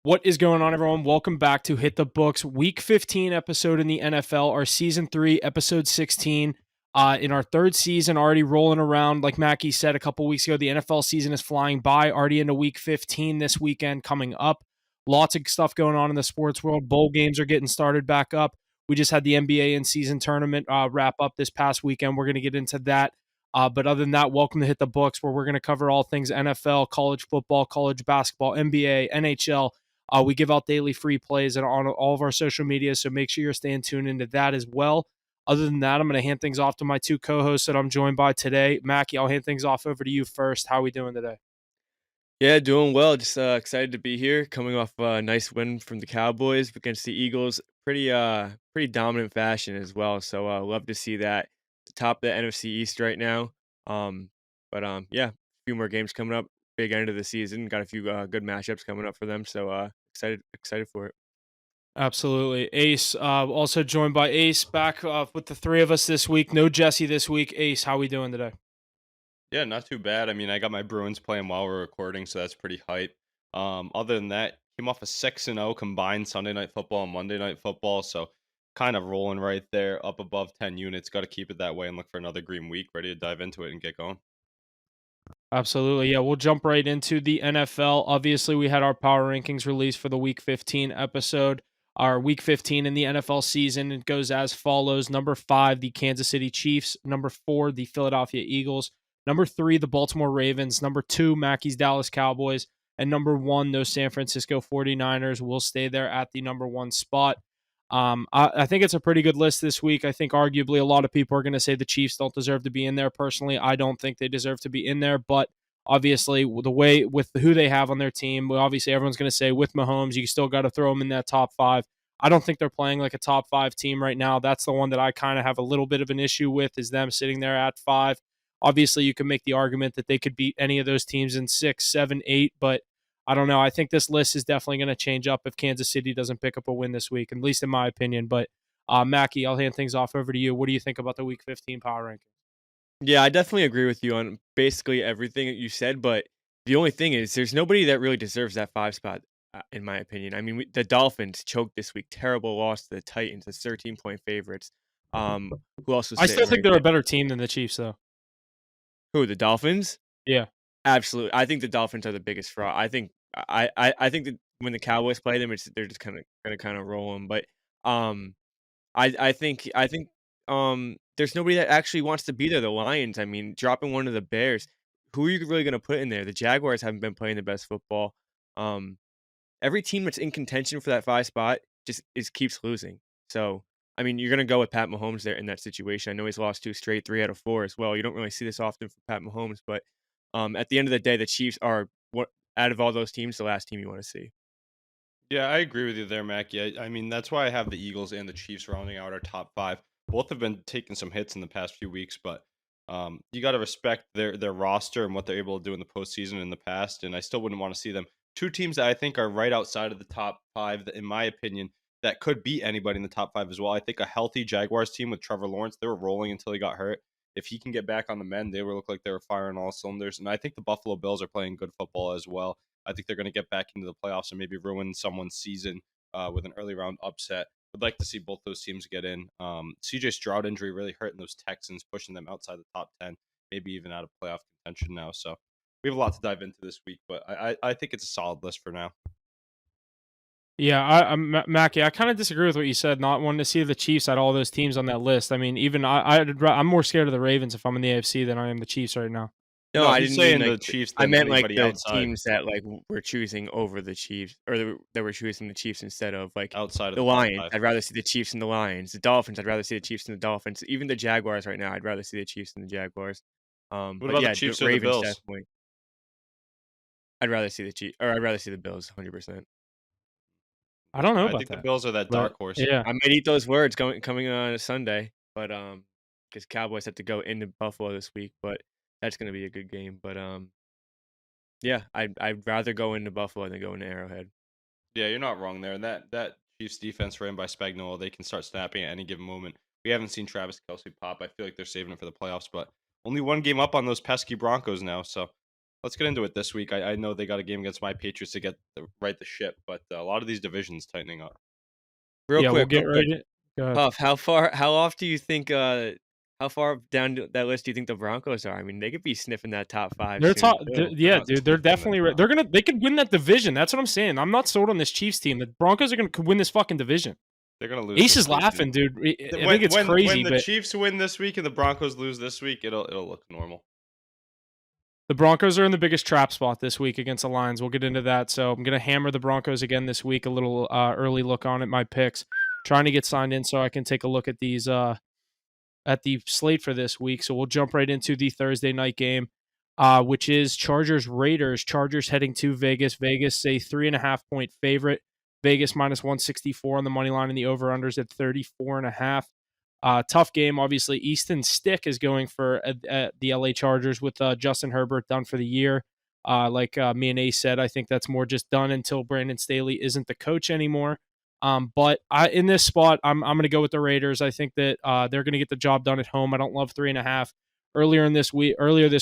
What is going on, everyone? Welcome back to Hit the Books, Week 15 episode in the NFL, our Season 3, Episode 16. In our third season, already rolling around. Like Mackie said a couple weeks ago, the NFL season is flying by, already into Week 15 this weekend coming up. Lots of stuff going on in the sports world. Bowl games are getting started back up. We just had the NBA in-season tournament wrap up this past weekend. We're going to get into that. But other than that, welcome to Hit the Books, where we're going to cover all things NFL, college football, college basketball, NBA, NHL. We give out daily free plays and on all of our social media, so make sure you're staying tuned into that as well. Other than that, I'm going to hand things off to my two co-hosts that I'm joined by today. Mackie, I'll hand things off over to you first. How are we doing today? Yeah, doing well. Just excited to be here. Coming off a nice win from the Cowboys against the Eagles. Pretty dominant fashion as well. So love to see that. The top of the NFC East right now. Yeah, a few more games coming up. Big end of the season. Got a few good matchups coming up for them. So excited for it. Absolutely. Ace, also joined by Ace, back with the three of us this week. No Jesse this week. Ace, how we doing today? Yeah, not too bad. I mean, I got my Bruins playing while we're recording, so that's pretty hype. Other than that, came off a 6-0 combined Sunday night football and Monday night football, so kind of rolling right there, up above 10 units. Got to keep it that way and look for another green week. Ready to dive into it and get going. Absolutely. Yeah, we'll jump right into the NFL. Obviously, we had our power rankings released for the Week 15 episode. Our Week 15 in the NFL season, it goes as follows. Number 5, the Kansas City Chiefs. Number 4, the Philadelphia Eagles. Number 3, the Baltimore Ravens. Number 2, Mackey's Dallas Cowboys. And number 1, those San Francisco 49ers will stay there at the number 1 spot. I think it's a pretty good list this week. I think arguably a lot of people are going to say the Chiefs don't deserve to be in there. Personally, I don't think they deserve to be in there, but obviously the way with who they have on their team, obviously everyone's going to say with Mahomes, you still got to throw them in that top 5. I don't think they're playing like a top 5 team right now. That's the one that I kind of have a little bit of an issue with, is them sitting there at 5. Obviously, you can make the argument that they could beat any of those teams in 6, 7, 8, but I don't know. I think this list is definitely going to change up if Kansas City doesn't pick up a win this week, at least in my opinion. But Mackie, I'll hand things off over to you. What do you think about the Week 15 power rankings? Yeah, I definitely agree with you on basically everything that you said, but the only thing is there's nobody that really deserves that 5 spot, in my opinion. I mean, the Dolphins choked this week. Terrible loss to the Titans as 13-point favorites. Who else was I still sitting think right they're a there? better team than the Chiefs, though. Who, the Dolphins? Yeah. Absolutely. I think the Dolphins are the biggest fraud. I think that when the Cowboys play them, they're just kinda roll them. But, um, I think there's nobody that actually wants to be there. The Lions, I mean, dropping one of the Bears. Who are you really gonna put in there? The Jaguars haven't been playing the best football. Um, every team that's in contention for that 5 spot just keeps losing. So, I mean, you're gonna go with Pat Mahomes there in that situation. I know he's lost 2 straight, 3 out of 4 as well. You don't really see this often for Pat Mahomes, but, at the end of the day, the Chiefs are what out of all those teams, the last team you wanna see. Yeah, I agree with you there, Mac. Yeah, I mean, that's why I have the Eagles and the Chiefs rounding out our top 5. Both have been taking some hits in the past few weeks, but you got to respect their roster and what they're able to do in the postseason in the past. And I still wouldn't want to see them. Two teams that I think are right outside of the top 5, that, in my opinion, that could beat anybody in the top 5 as well. I think a healthy Jaguars team with Trevor Lawrence, they were rolling until he got hurt. If he can get back on the mend, they will look like they were firing all cylinders. And I think the Buffalo Bills are playing good football as well. I think they're going to get back into the playoffs and maybe ruin someone's season with an early round upset. Would like to see both those teams get in. CJ Stroud injury really hurting those Texans, pushing them outside the top 10, maybe even out of playoff contention now. So we have a lot to dive into this week, but I think it's a solid list for now. Yeah, Mackie, I kind of disagree with what you said. Not wanting to see the Chiefs at all those teams on that list. I mean, even I'm more scared of the Ravens if I'm in the AFC than I am the Chiefs right now. No, No, I he's didn't mean saying like the Chiefs I than meant like anybody the outside teams that like were choosing over the Chiefs, or that were choosing the Chiefs instead of like outside of the the top Lions. 5. I'd rather see the Chiefs and the Lions. The Dolphins, I'd rather see the Chiefs and the Dolphins. Even the Jaguars right now, I'd rather see the Chiefs and the Jaguars. What But about the yeah, the Chiefs or the Ravens Bills? definitely. I'd rather see the Chiefs, or I'd rather see the Bills, 100%. I don't know I about think the that, Bills are that but dark horse. yeah. I might eat those words coming on a Sunday, but because Cowboys have to go into Buffalo this week, but that's gonna be a good game. But yeah, I'd rather go into Buffalo than go into Arrowhead. Yeah, you're not wrong there. And that Chiefs defense ran by Spagnuolo, they can start snapping at any given moment. We haven't seen Travis Kelsey pop. I feel like they're saving it for the playoffs, but only one game up on those pesky Broncos now. So let's get into it this week. I know they got a game against my Patriots to get right the ship, but a lot of these divisions tightening up. Real Yeah, we'll quick, get real right quick. in. Go ahead. Huff, how off do you think, how far down that list do you think the Broncos are? I mean, they could be sniffing that top 5 They're soon top. too. They're Yeah, not dude. They're sniffing definitely. it now. They're gonna. They could win that division. That's what I'm saying. I'm not sold on this Chiefs team. The Broncos are gonna could win this fucking division. They're gonna lose Ace this is week. laughing, dude. I When think it's crazy, when the but Chiefs win this week and the Broncos lose this week, it'll look normal. the Broncos are in the biggest trap spot this week against the Lions. We'll get into that. So I'm gonna hammer the Broncos again this week. A little early look on it. My picks. Trying to get signed in so I can take a look at these at the slate for this week. So we'll jump right into the Thursday night game, which is Chargers Raiders. Chargers heading to Vegas. Vegas a 3.5 point favorite. Vegas minus 164 on the money line, and the over unders at 34.5. Tough game, obviously. Easton Stick is going for the LA Chargers with Justin Herbert done for the year. Like me and Ace said, I think that's more just done until Brandon Staley isn't the coach anymore. But in this spot, I'm going to go with the Raiders. I think that they're going to get the job done at home. I don't love 3.5. Earlier this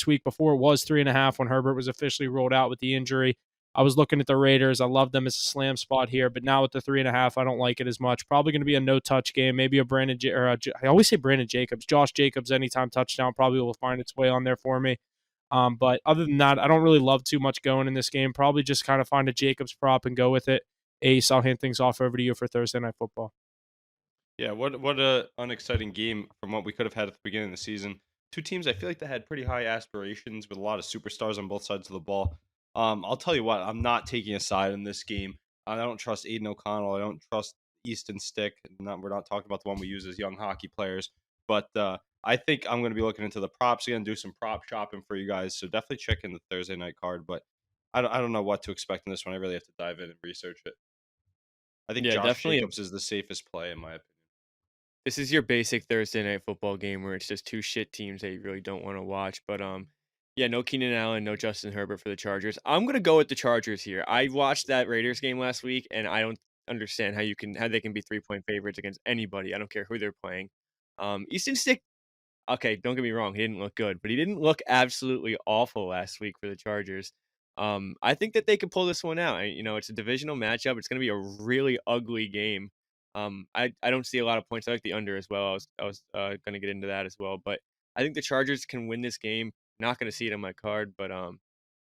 week, before it was 3.5 when Herbert was officially rolled out with the injury, I was looking at the Raiders. I love them as a slam spot here, but now with the 3.5, I don't like it as much. Probably going to be a no-touch game. Maybe a I always say Brandon Jacobs, Josh Jacobs, anytime touchdown probably will find its way on there for me. But other than that, I don't really love too much going in this game. Probably just kind of find a Jacobs prop and go with it. Ace, I'll hand things off over to you for Thursday Night Football. Yeah, what a unexciting game from what we could have had at the beginning of the season. Two teams I feel like that had pretty high aspirations with a lot of superstars on both sides of the ball. I'll tell you what, I'm not taking a side in this game. I don't trust Aiden O'Connell. I don't trust Easton Stick. We're not talking about the one we use as young hockey players, but I think I'm going to be looking into the props again, do some prop shopping for you guys. So definitely check in the Thursday night card. But I don't know what to expect in this one. I really have to dive in and research it. I think Yeah, Josh definitely. Jacobs is the safest play in my opinion. This is your basic Thursday night football game where it's just two shit teams that you really don't want to watch. But yeah, no Keenan Allen, no Justin Herbert for the Chargers. I'm gonna go with the Chargers here. I watched that Raiders game last week, and I don't understand how they can be 3-point favorites against anybody. I don't care who they're playing. Easton Stick. Okay, don't get me wrong, he didn't look good, but he didn't look absolutely awful last week for the Chargers. I think that they could pull this one out. It's a divisional matchup. It's going to be a really ugly game. I don't see a lot of points. I like the under as well. I was going to get into that as well, but I think the Chargers can win this game. Not going to see it on my card, but I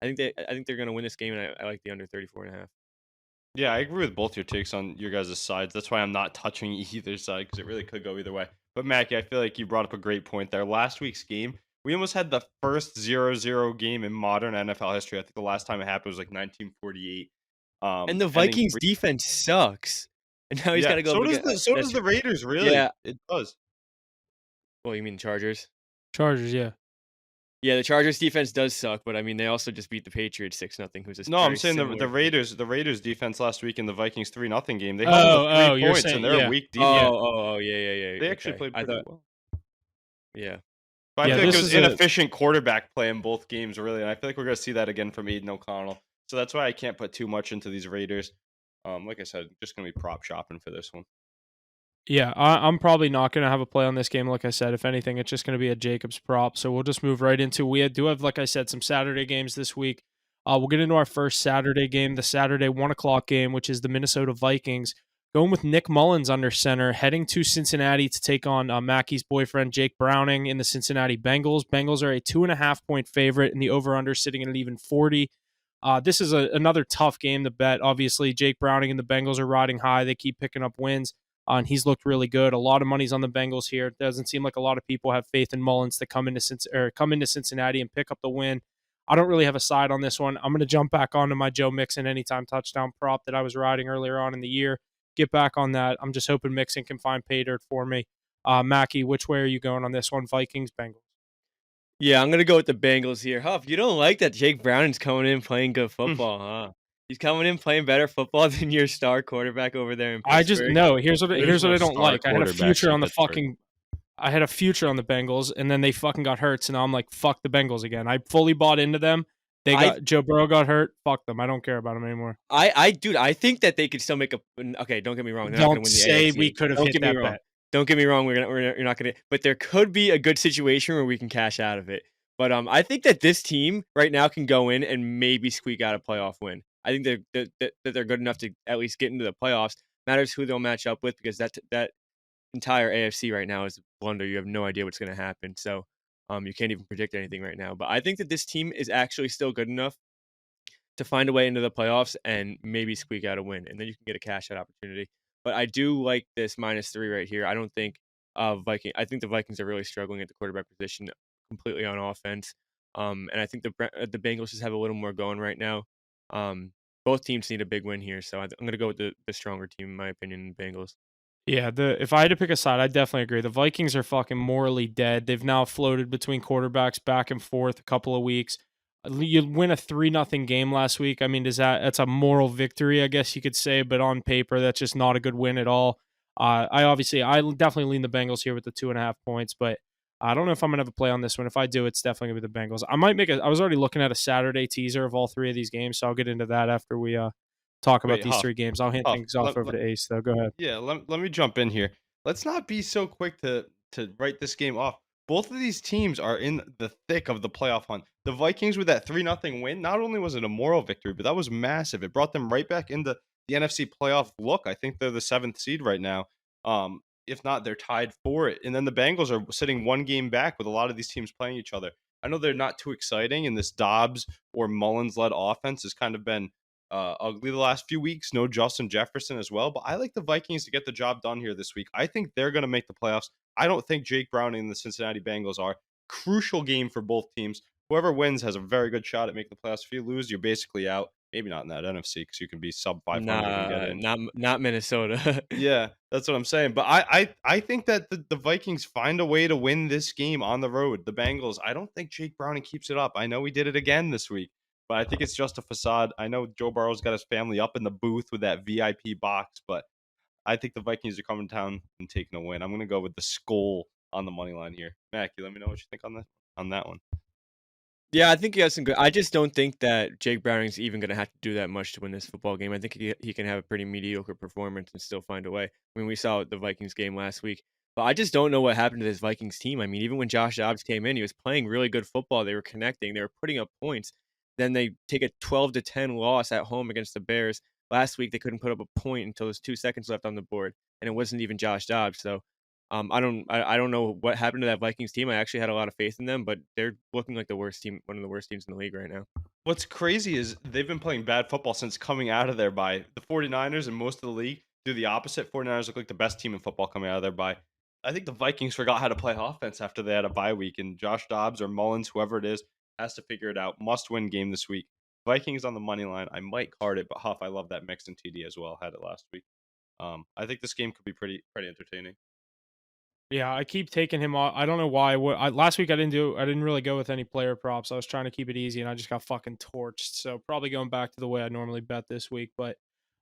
think they're going to win this game, and I like the under 34.5. Yeah, I agree with both your takes on your guys' sides. That's why I'm not touching either side because it really could go either way. But Mackie, I feel like you brought up a great point there. Last week's game, we almost had the first 0-0 game in modern NFL history. I think the last time it happened was like 1948. And the Vikings defense sucks. And now he's got to go. So does the Raiders. Really? Yeah, it does. Well, you mean Chargers? Chargers, yeah. Yeah, the Chargers defense does suck, but I mean they also just beat the Patriots 6-0. Who's a No, I'm saying the Raiders. The Raiders defense last week in the Vikings 3-0 game. They held them to 3 points, and they're a weak defense. Yeah. They actually played pretty well. Yeah. But I feel like it was inefficient quarterback play in both games, really, and I feel like we're going to see that again from Aiden O'Connell. So that's why I can't put too much into these Raiders. Like I said, just going to be prop shopping for this one. Yeah, I'm probably not going to have a play on this game. Like I said, if anything, it's just going to be a Jacobs prop. So we'll just move right into. We do have, like I said, some Saturday games this week. We'll get into our first Saturday game, the Saturday 1:00 game, which is the Minnesota Vikings, going with Nick Mullins under center, heading to Cincinnati to take on Mackey's boyfriend Jake Browning in the Cincinnati Bengals. Bengals are a 2.5-point favorite, and the over/under sitting at an even 40. This is another tough game to bet. Obviously, Jake Browning and the Bengals are riding high. They keep picking up wins. And he's looked really good. A lot of money's on the Bengals here. It doesn't seem like a lot of people have faith in Mullins to come into Cincinnati and pick up the win. I don't really have a side on this one. I'm going to jump back onto my Joe Mixon anytime touchdown prop that I was riding earlier on in the year. Get back on that. I'm just hoping Mixon can find pay dirt for me. Mackie, which way are you going on this one? Vikings, Bengals. Yeah, I'm going to go with the Bengals here. Huff, you don't like that Jake Browning's coming in playing good football, huh? He's coming in playing better football than your star quarterback over there in Pittsburgh. Here's what I don't like. I had a future on the Bengals, and then they fucking got hurt. So now I'm like, fuck the Bengals again. I fully bought into them. Joe Burrow got hurt. Fuck them. I don't care about them anymore. I think that they could still make a. Okay, don't get me wrong. Don't say we could have hit that bet. Don't get me wrong. You're not gonna. But there could be a good situation where we can cash out of it. But I think that this team right now can go in and maybe squeak out a playoff win. I think that they're good enough to at least get into the playoffs. Matters who they'll match up with because that entire AFC right now is a blunder. You have no idea what's going to happen. So you can't even predict anything right now. But I think that this team is actually still good enough to find a way into the playoffs and maybe squeak out a win, and then you can get a cash out opportunity. But I do like this -3 right here. I don't think I think the Vikings are really struggling at the quarterback position, completely on offense. And I think the Bengals just have a little more going right now. Both teams need a big win here, so I'm going to go with the stronger team in my opinion, the Bengals. Yeah, if I had to pick a side, I definitely agree. The Vikings are fucking morally dead. They've now floated between quarterbacks back and forth a couple of weeks. You win a 3-0 game last week. I mean, that's a moral victory, I guess you could say, but on paper, that's just not a good win at all. I definitely lean the Bengals here with the 2.5 points, but I don't know if I'm gonna have a play on this one. If I do, it's definitely gonna be the Bengals. I was already looking at a Saturday teaser of all three of these games, so I'll get into that after we talk about Wait, these Huff, three games. I'll hand Huff. things off over to Ace, though. Go ahead. Yeah, let me jump in here. Let's not be so quick to write this game off. Both of these teams are in the thick of the playoff hunt. The Vikings with that 3-0 win, not only was it a moral victory, but that was massive. It brought them right back into the NFC playoff look. I think they're the 7th seed right now. If not, they're tied for it. And then the Bengals are sitting one game back with a lot of these teams playing each other. I know they're not too exciting, and this Dobbs or Mullins led offense has kind of been ugly the last few weeks. No Justin Jefferson as well, but I like the Vikings to get the job done here this week. I think they're going to make the playoffs. I don't think Jake Browning and the Cincinnati Bengals are. Crucial game for both teams. Whoever wins has a very good shot at making the playoffs. If you lose, you're basically out. Maybe not in that NFC because you can be sub 500 and get Nah, in. not Minnesota. Yeah, that's what I'm saying. But I think that the Vikings find a way to win this game on the road. The Bengals, I don't think Jake Browning keeps it up. I know he did it again this week, but I think it's just a facade. I know Joe Burrow's got his family up in the booth with that VIP box, but I think the Vikings are coming down and taking a win. I'm going to go with the skull on the money line here. Mac, you let me know what you think on that one. Yeah, I think he has some good. I just don't think that Jake Browning's even going to have to do that much to win this football game. I think he can have a pretty mediocre performance and still find a way. I mean, we saw the Vikings game last week, but I just don't know what happened to this Vikings team. I mean, even when Josh Dobbs came in, he was playing really good football. They were connecting, they were putting up points. Then they take a 12-10 loss at home against the Bears. Last week, they couldn't put up a point until there's 2 seconds left on the board, and it wasn't even Josh Dobbs. So I don't know what happened to that Vikings team. I actually had a lot of faith in them, but they're looking like the worst team, one of the worst teams in the league right now. What's crazy is they've been playing bad football since coming out of there by the 49ers and most of the league do the opposite. 49ers look like the best team in football coming out of there by. I think the Vikings forgot how to play offense after they had a bye week, and Josh Dobbs or Mullins, whoever it is, has to figure it out. Must win game this week. Vikings on the money line. I might card it, but Huff, I love that Mixon TD as well. Had it last week. I think this game could be pretty entertaining. Yeah, I keep taking him off. I don't know why. Last week I didn't really go with any player props. I was trying to keep it easy and I just got fucking torched. So probably going back to the way I normally bet this week. But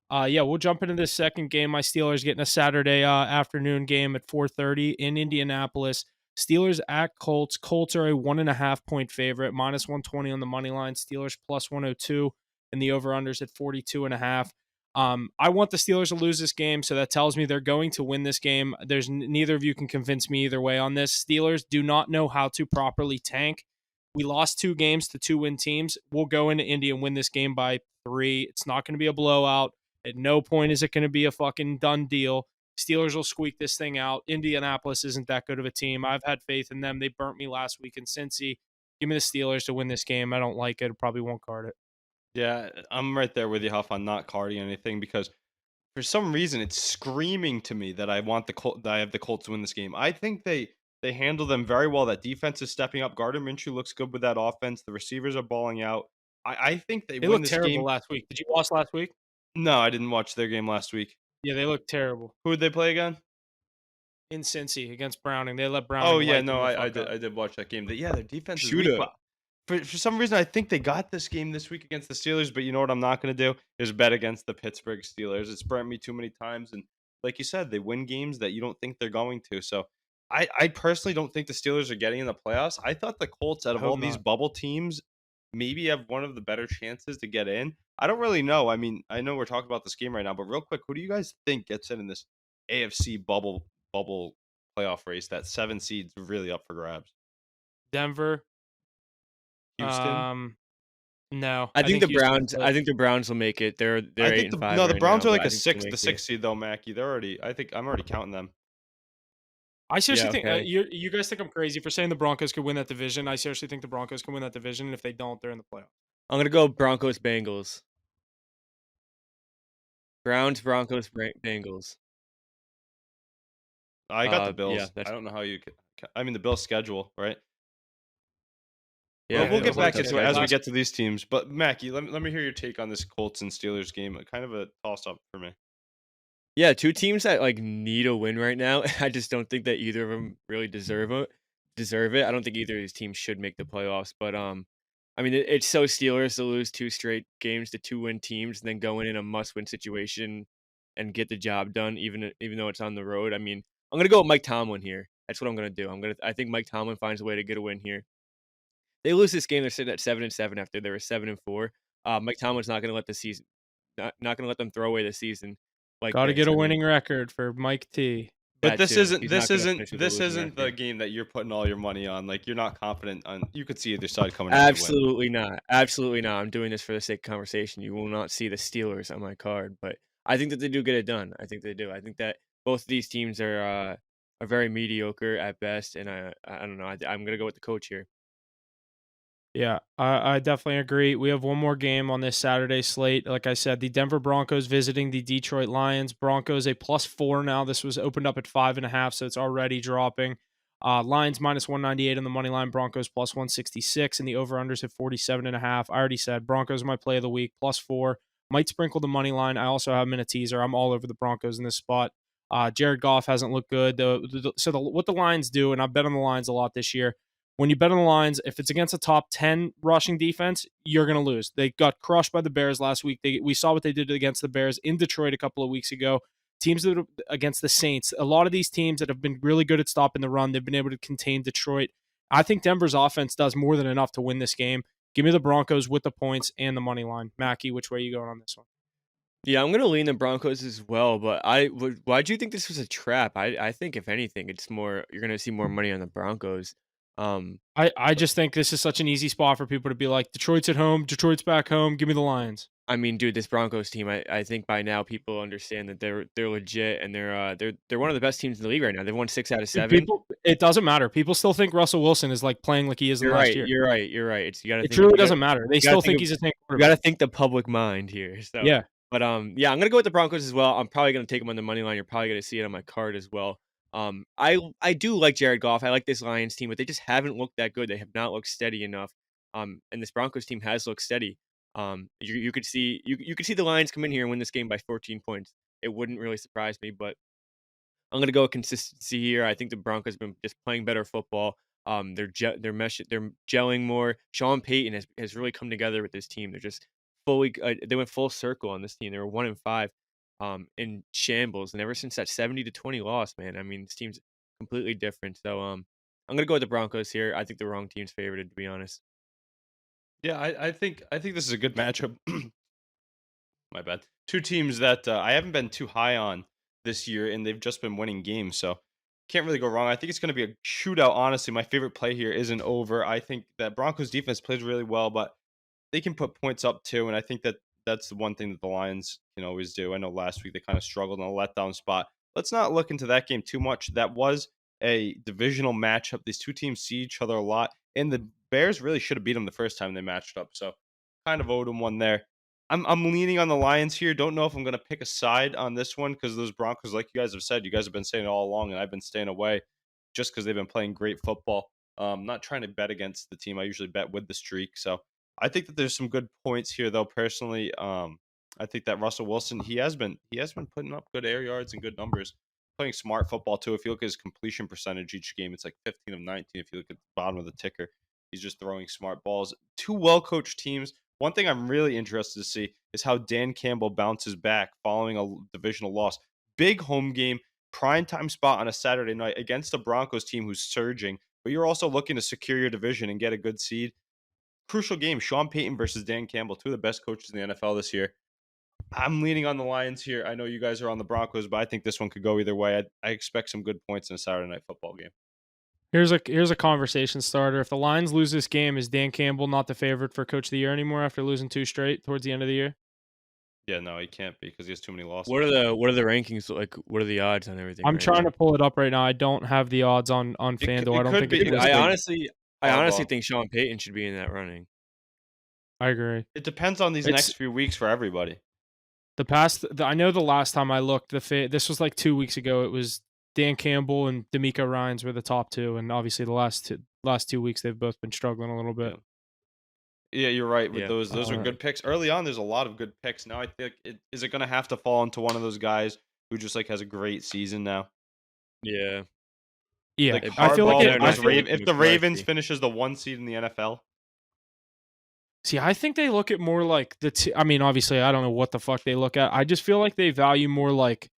yeah, we'll jump into this second game. My Steelers getting a Saturday afternoon game at 4:30 in Indianapolis. Steelers at Colts. Colts are a 1.5 point favorite, -120 on the money line. Steelers +102, and the over/unders at 42.5. I want the Steelers to lose this game, so that tells me they're going to win this game. There's neither of you can convince me either way on this. Steelers do not know how to properly tank. We lost 2 games to 2-win teams. We'll go into Indy and win this game by 3. It's not going to be a blowout. At no point is it going to be a fucking done deal. Steelers will squeak this thing out. Indianapolis isn't that good of a team. I've had faith in them. They burnt me last week in Cincy. Give me the Steelers to win this game. I don't like it. I probably won't card it. Yeah, I'm right there with you, Huff, on not carding anything because for some reason it's screaming to me that I want that I have the Colts to win this game. I think they handle them very well. That defense is stepping up. Gardner Minshew looks good with that offense. The receivers are balling out. I think they They win looked this terrible game. last week. Did you watch last week? No, I didn't watch their game last week. Yeah, they looked terrible Who would they play again? in Cincy against Browning. They let Oh Browning yeah, light them no, the I fuck did up. I did watch that game. Yeah, their defense is weak, Shooter. but for some reason I think they got this game this week against the Steelers. But you know what I'm not going to do is bet against the Pittsburgh Steelers. It's burnt me too many times, and like you said, they win games that you don't think they're going to. So I personally don't think the Steelers are getting in the playoffs. I thought the Colts, out I of hope all these not. bubble teams, maybe have one of the better chances to get in. I don't really know. I mean, I know we're talking about this game right now, but real quick, who do you guys think gets in this AFC bubble playoff race? That 7 seeds really up for grabs. Denver, Houston. No, I I think think the Houston will Browns. play. I think the Browns will make it. They're I eight think and the five no, the right Browns now, are but like I a think they'll six, the make it. sixth seed though, Mackie. They're already. I think I'm already counting them. I seriously Yeah. think Okay. you guys think I'm crazy for saying the Broncos could win that division. I seriously think the Broncos can win that division, and if they don't, they're in the playoffs. I'm gonna go Broncos Bengals. Browns Broncos Bengals. I got the Yeah. Bills. I That's don't know how you could. I mean, the Bills schedule, right? yeah. Well, Yeah, we'll the Bills get Bills have a have a back tough good into it as we schedule. last. get to these teams. But Mackie, let me hear your take on this Colts and Steelers game. Kind of a toss up for me. Yeah, two teams that like need a win right now. I just don't think that either of them really deserve it. I don't think either of these teams should make the playoffs. But I mean, it's so Steelers to lose two straight games to two-win teams, and then go in a must-win situation and get the job done, even though it's on the road. I mean, I'm gonna go with Mike Tomlin here. That's what I'm gonna do. I think Mike Tomlin finds a way to get a win here. They lose this game, they're sitting at 7-7 after they were 7-4. Mike Tomlin's not gonna let the season, not gonna let them throw away the season like Got to get this. a I mean, winning record for Mike T. But that this too. isn't He's this not gonna isn't finish with a this losing isn't the record. game that you're putting all your money on. Like you're not confident on. You could see either side coming out with a win. Absolutely not. Absolutely not. I'm doing this for the sake of conversation. You will not see the Steelers on my card, but I think that they do get it done. I think they do. I think that both of these teams are very mediocre at best, and I don't know. I'm gonna go with the coach here. Yeah, I definitely agree. We have one more game on this Saturday slate. Like I said, the Denver Broncos visiting the Detroit Lions. Broncos a +4 now. This was opened up at 5.5, so it's already dropping. Lions -198 on the money line. Broncos +166, and the over/unders at 47.5. I already said Broncos are my play of the week. +4. Might sprinkle the money line. I also have them in a teaser. I'm all over the Broncos in this spot. Jared Goff hasn't looked good. What the Lions do, and I've bet on the Lions a lot this year. When you bet on the lines, if it's against a top 10 rushing defense, you're going to lose. They got crushed by the Bears last week. We saw what they did against the Bears in Detroit a couple of weeks ago. Teams that against the Saints, a lot of these teams that have been really good at stopping the run, they've been able to contain Detroit. I think Denver's offense does more than enough to win this game. Give me the Broncos with the points and the money line. Mackie, which way are you going on this one? Yeah, I'm gonna lean the Broncos as well, but why do you think this was a trap? I think if anything, it's more you're gonna see more money on the Broncos. Um, I just think this is such an easy spot for people to be like, Detroit's at home, Detroit's back home, give me the Lions. I mean, dude, this Broncos team, I think by now people understand that they're legit and they're one of the best teams in the league right now. They've won 6 out of Dude, 7. people, it doesn't matter. People still think Russell Wilson is like playing like he is in You're last right. year. You're right. You're right. It's you got to It think. truly doesn't matter. They You gotta still think think. he's a tank You got to quarterback. think the public mind here. So, Yeah. but yeah, I'm gonna go with the Broncos as well. I'm probably gonna take them on the money line. You're probably gonna see it on my card as well. I do like Jared Goff. I like this Lions team, but they just haven't looked that good. They have not looked steady enough. And this Broncos team has looked steady. You could see you could see the Lions come in here and win this game by 14 points. It wouldn't really surprise me, but I'm gonna go with consistency here. I think the Broncos have been just playing better football. They're gelling more. Sean Payton has really come together with this team. They're just fully. They went full circle on this team. They were 1-5, in shambles, and ever since that 70-20 loss, man. I mean, this team's completely different. So I'm gonna go with the Broncos here. I think the wrong team's favored, to be honest. Yeah, I think this is a good matchup. My bad. Two teams that I haven't been too high on this year, and they've just been winning games, so can't really go wrong. I think it's going to be a shootout. Honestly, my favorite play here isn't over. I think that Broncos defense plays really well, but they can put points up too, and I think that that's the one thing that the Lions can always do. I know last week they kind of struggled in a letdown spot. Let's not look into that game too much. That was a divisional matchup. These two teams see each other a lot, and the Bears really should have beat them the first time they matched up. So kind of owed them one there. I'm leaning on the Lions here. Don't know if I'm going to pick a side on this one because those Broncos, like you guys have said, you guys have been saying it all along, and I've been staying away just because they've been playing great football. Not trying to bet against the team. I usually bet with the streak. So I think that there's some good points here, though. Personally, I think that Russell Wilson he has been putting up good air yards and good numbers, playing smart football too. If you look at his completion percentage each game, it's like 15 of 19. If you look at the bottom of the ticker, he's just throwing smart balls. Two well coached teams. One thing I'm really interested to see is how Dan Campbell bounces back following a divisional loss. Big home game, primetime spot on a Saturday night against the Broncos team who's surging, but you're also looking to secure your division and get a good seed. Crucial game, Sean Payton versus Dan Campbell, two of the best coaches in the NFL this year. I'm leaning on the Lions here. I know you guys are on the Broncos, but I think this one could go either way. I expect some good points in a Saturday night football game. Here's a conversation starter. If the Lions lose this game, is Dan Campbell not the favorite for Coach of the Year anymore after losing 2 straight towards the end of the year? Yeah, no, he can't be because he has too many losses. What are the rankings like? What are the odds on everything I'm right trying now? to pull it up right now. I don't have the odds on FanDuel. I It don't could think it's be. Dude, It's I listed. like honestly Harbaugh. think Sean Payton should be in that running. I agree. It depends on these It's next few weeks for everybody. I know the last time I looked, this was like 2 weeks ago. It was Dan Campbell and D'Amico Ryans were the top 2, and obviously the last 2 weeks they've both been struggling a little bit. Yeah. Yeah, you're right with Yeah. those. Those are good picks. Early on, there's a lot of good picks. Now I think is it going to have to fall into one of those guys who just like has a great season now? Yeah. Yeah, Like They've I feel like Harbaugh it. they're with I not those feel giving like Raven. it to If the Ravens McCarthy. finishes the 1 seed in the NFL, see. I think they look at more like I mean, obviously, I don't know what the fuck they look at. I just feel like they value more like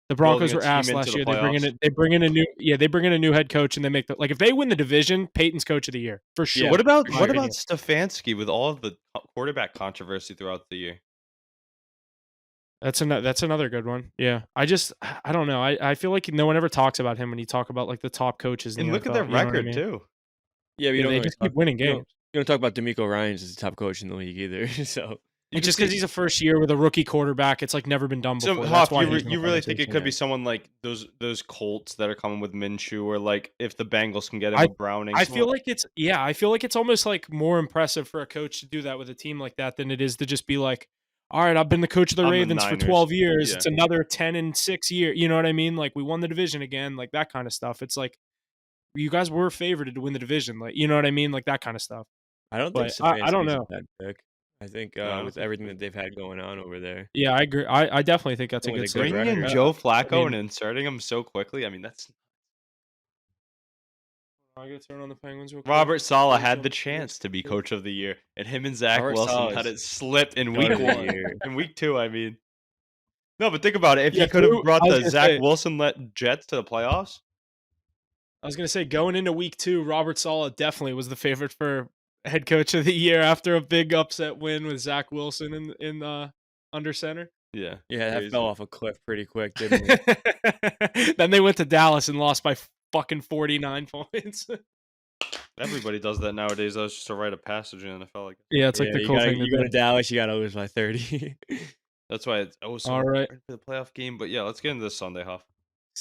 the building Broncos a were team asked into last the year. playoffs. They bring in a new they bring in a new head coach and they make the like if they win the division, Peyton's coach of the year for Yeah, sure. What about in my what opinion. about Stefanski with all of the quarterback controversy throughout the year? That's another good one. Yeah. I don't know. I feel like no one ever talks about him when you talk about like the top coaches in the And look at their NFL. You know what I record mean? too. yeah, but you Yeah, don't they really just keep winning you don't games. you don't talk about D'Amico Ryans as the top coach in the league either. So You It's can just because see. he's a first year with a rookie quarterback. It's like never been done So before. That's Hoff, why he's in the you really think it conversation. could be yeah. someone like those Colts that are coming with Minshew, or like if the Bengals can get him I with Browning? I feel like I feel like it's almost like more impressive for a coach to do that with a team like that than it is to just be like, all right, I've been the coach of the I'm the Ravens for Niners. 12 years. Yeah. It's another 10-6 year. You know what I mean? Like we won the division again, like that kind of stuff. It's like you guys were favored to win the division, like you know what I mean, like that kind of stuff. I don't think But I don't Stefanski's a know. bad pick. I think No, I don't with think everything so. that they've had going on over there, Yeah, I agree. I definitely think that's a with good a good take. Bringing in record. Joe I Flacco and mean, inserting him so quickly, I mean that's I gotta turn on the Penguins real quick. Robert Saleh Let me had turn the on the Penguins. chance to be coach of the year, and him and Zach Robert Wilson had Saleh's it slipped in goat week of the 1. year. In week 2, I mean. No, but think about it. If Yeah, he could have I brought was the gonna Zach say Wilson let Jets to the playoffs, going into week 2, Robert Saleh definitely was the favorite for head coach of the year after a big upset win with Zach Wilson in under center. yeah, Yeah, that fell crazy. off a cliff pretty quick, didn't it? Then they went to Dallas and lost by fucking 49 points. Everybody does that nowadays. Though. It's just a rite of passage in the NFL. I guess. Yeah, it's like Yeah, the cool thing to you go do. to Dallas, you gotta lose by 30. That's why it's so All right. hard for the playoff game. But yeah, let's get into this Sunday, Huff.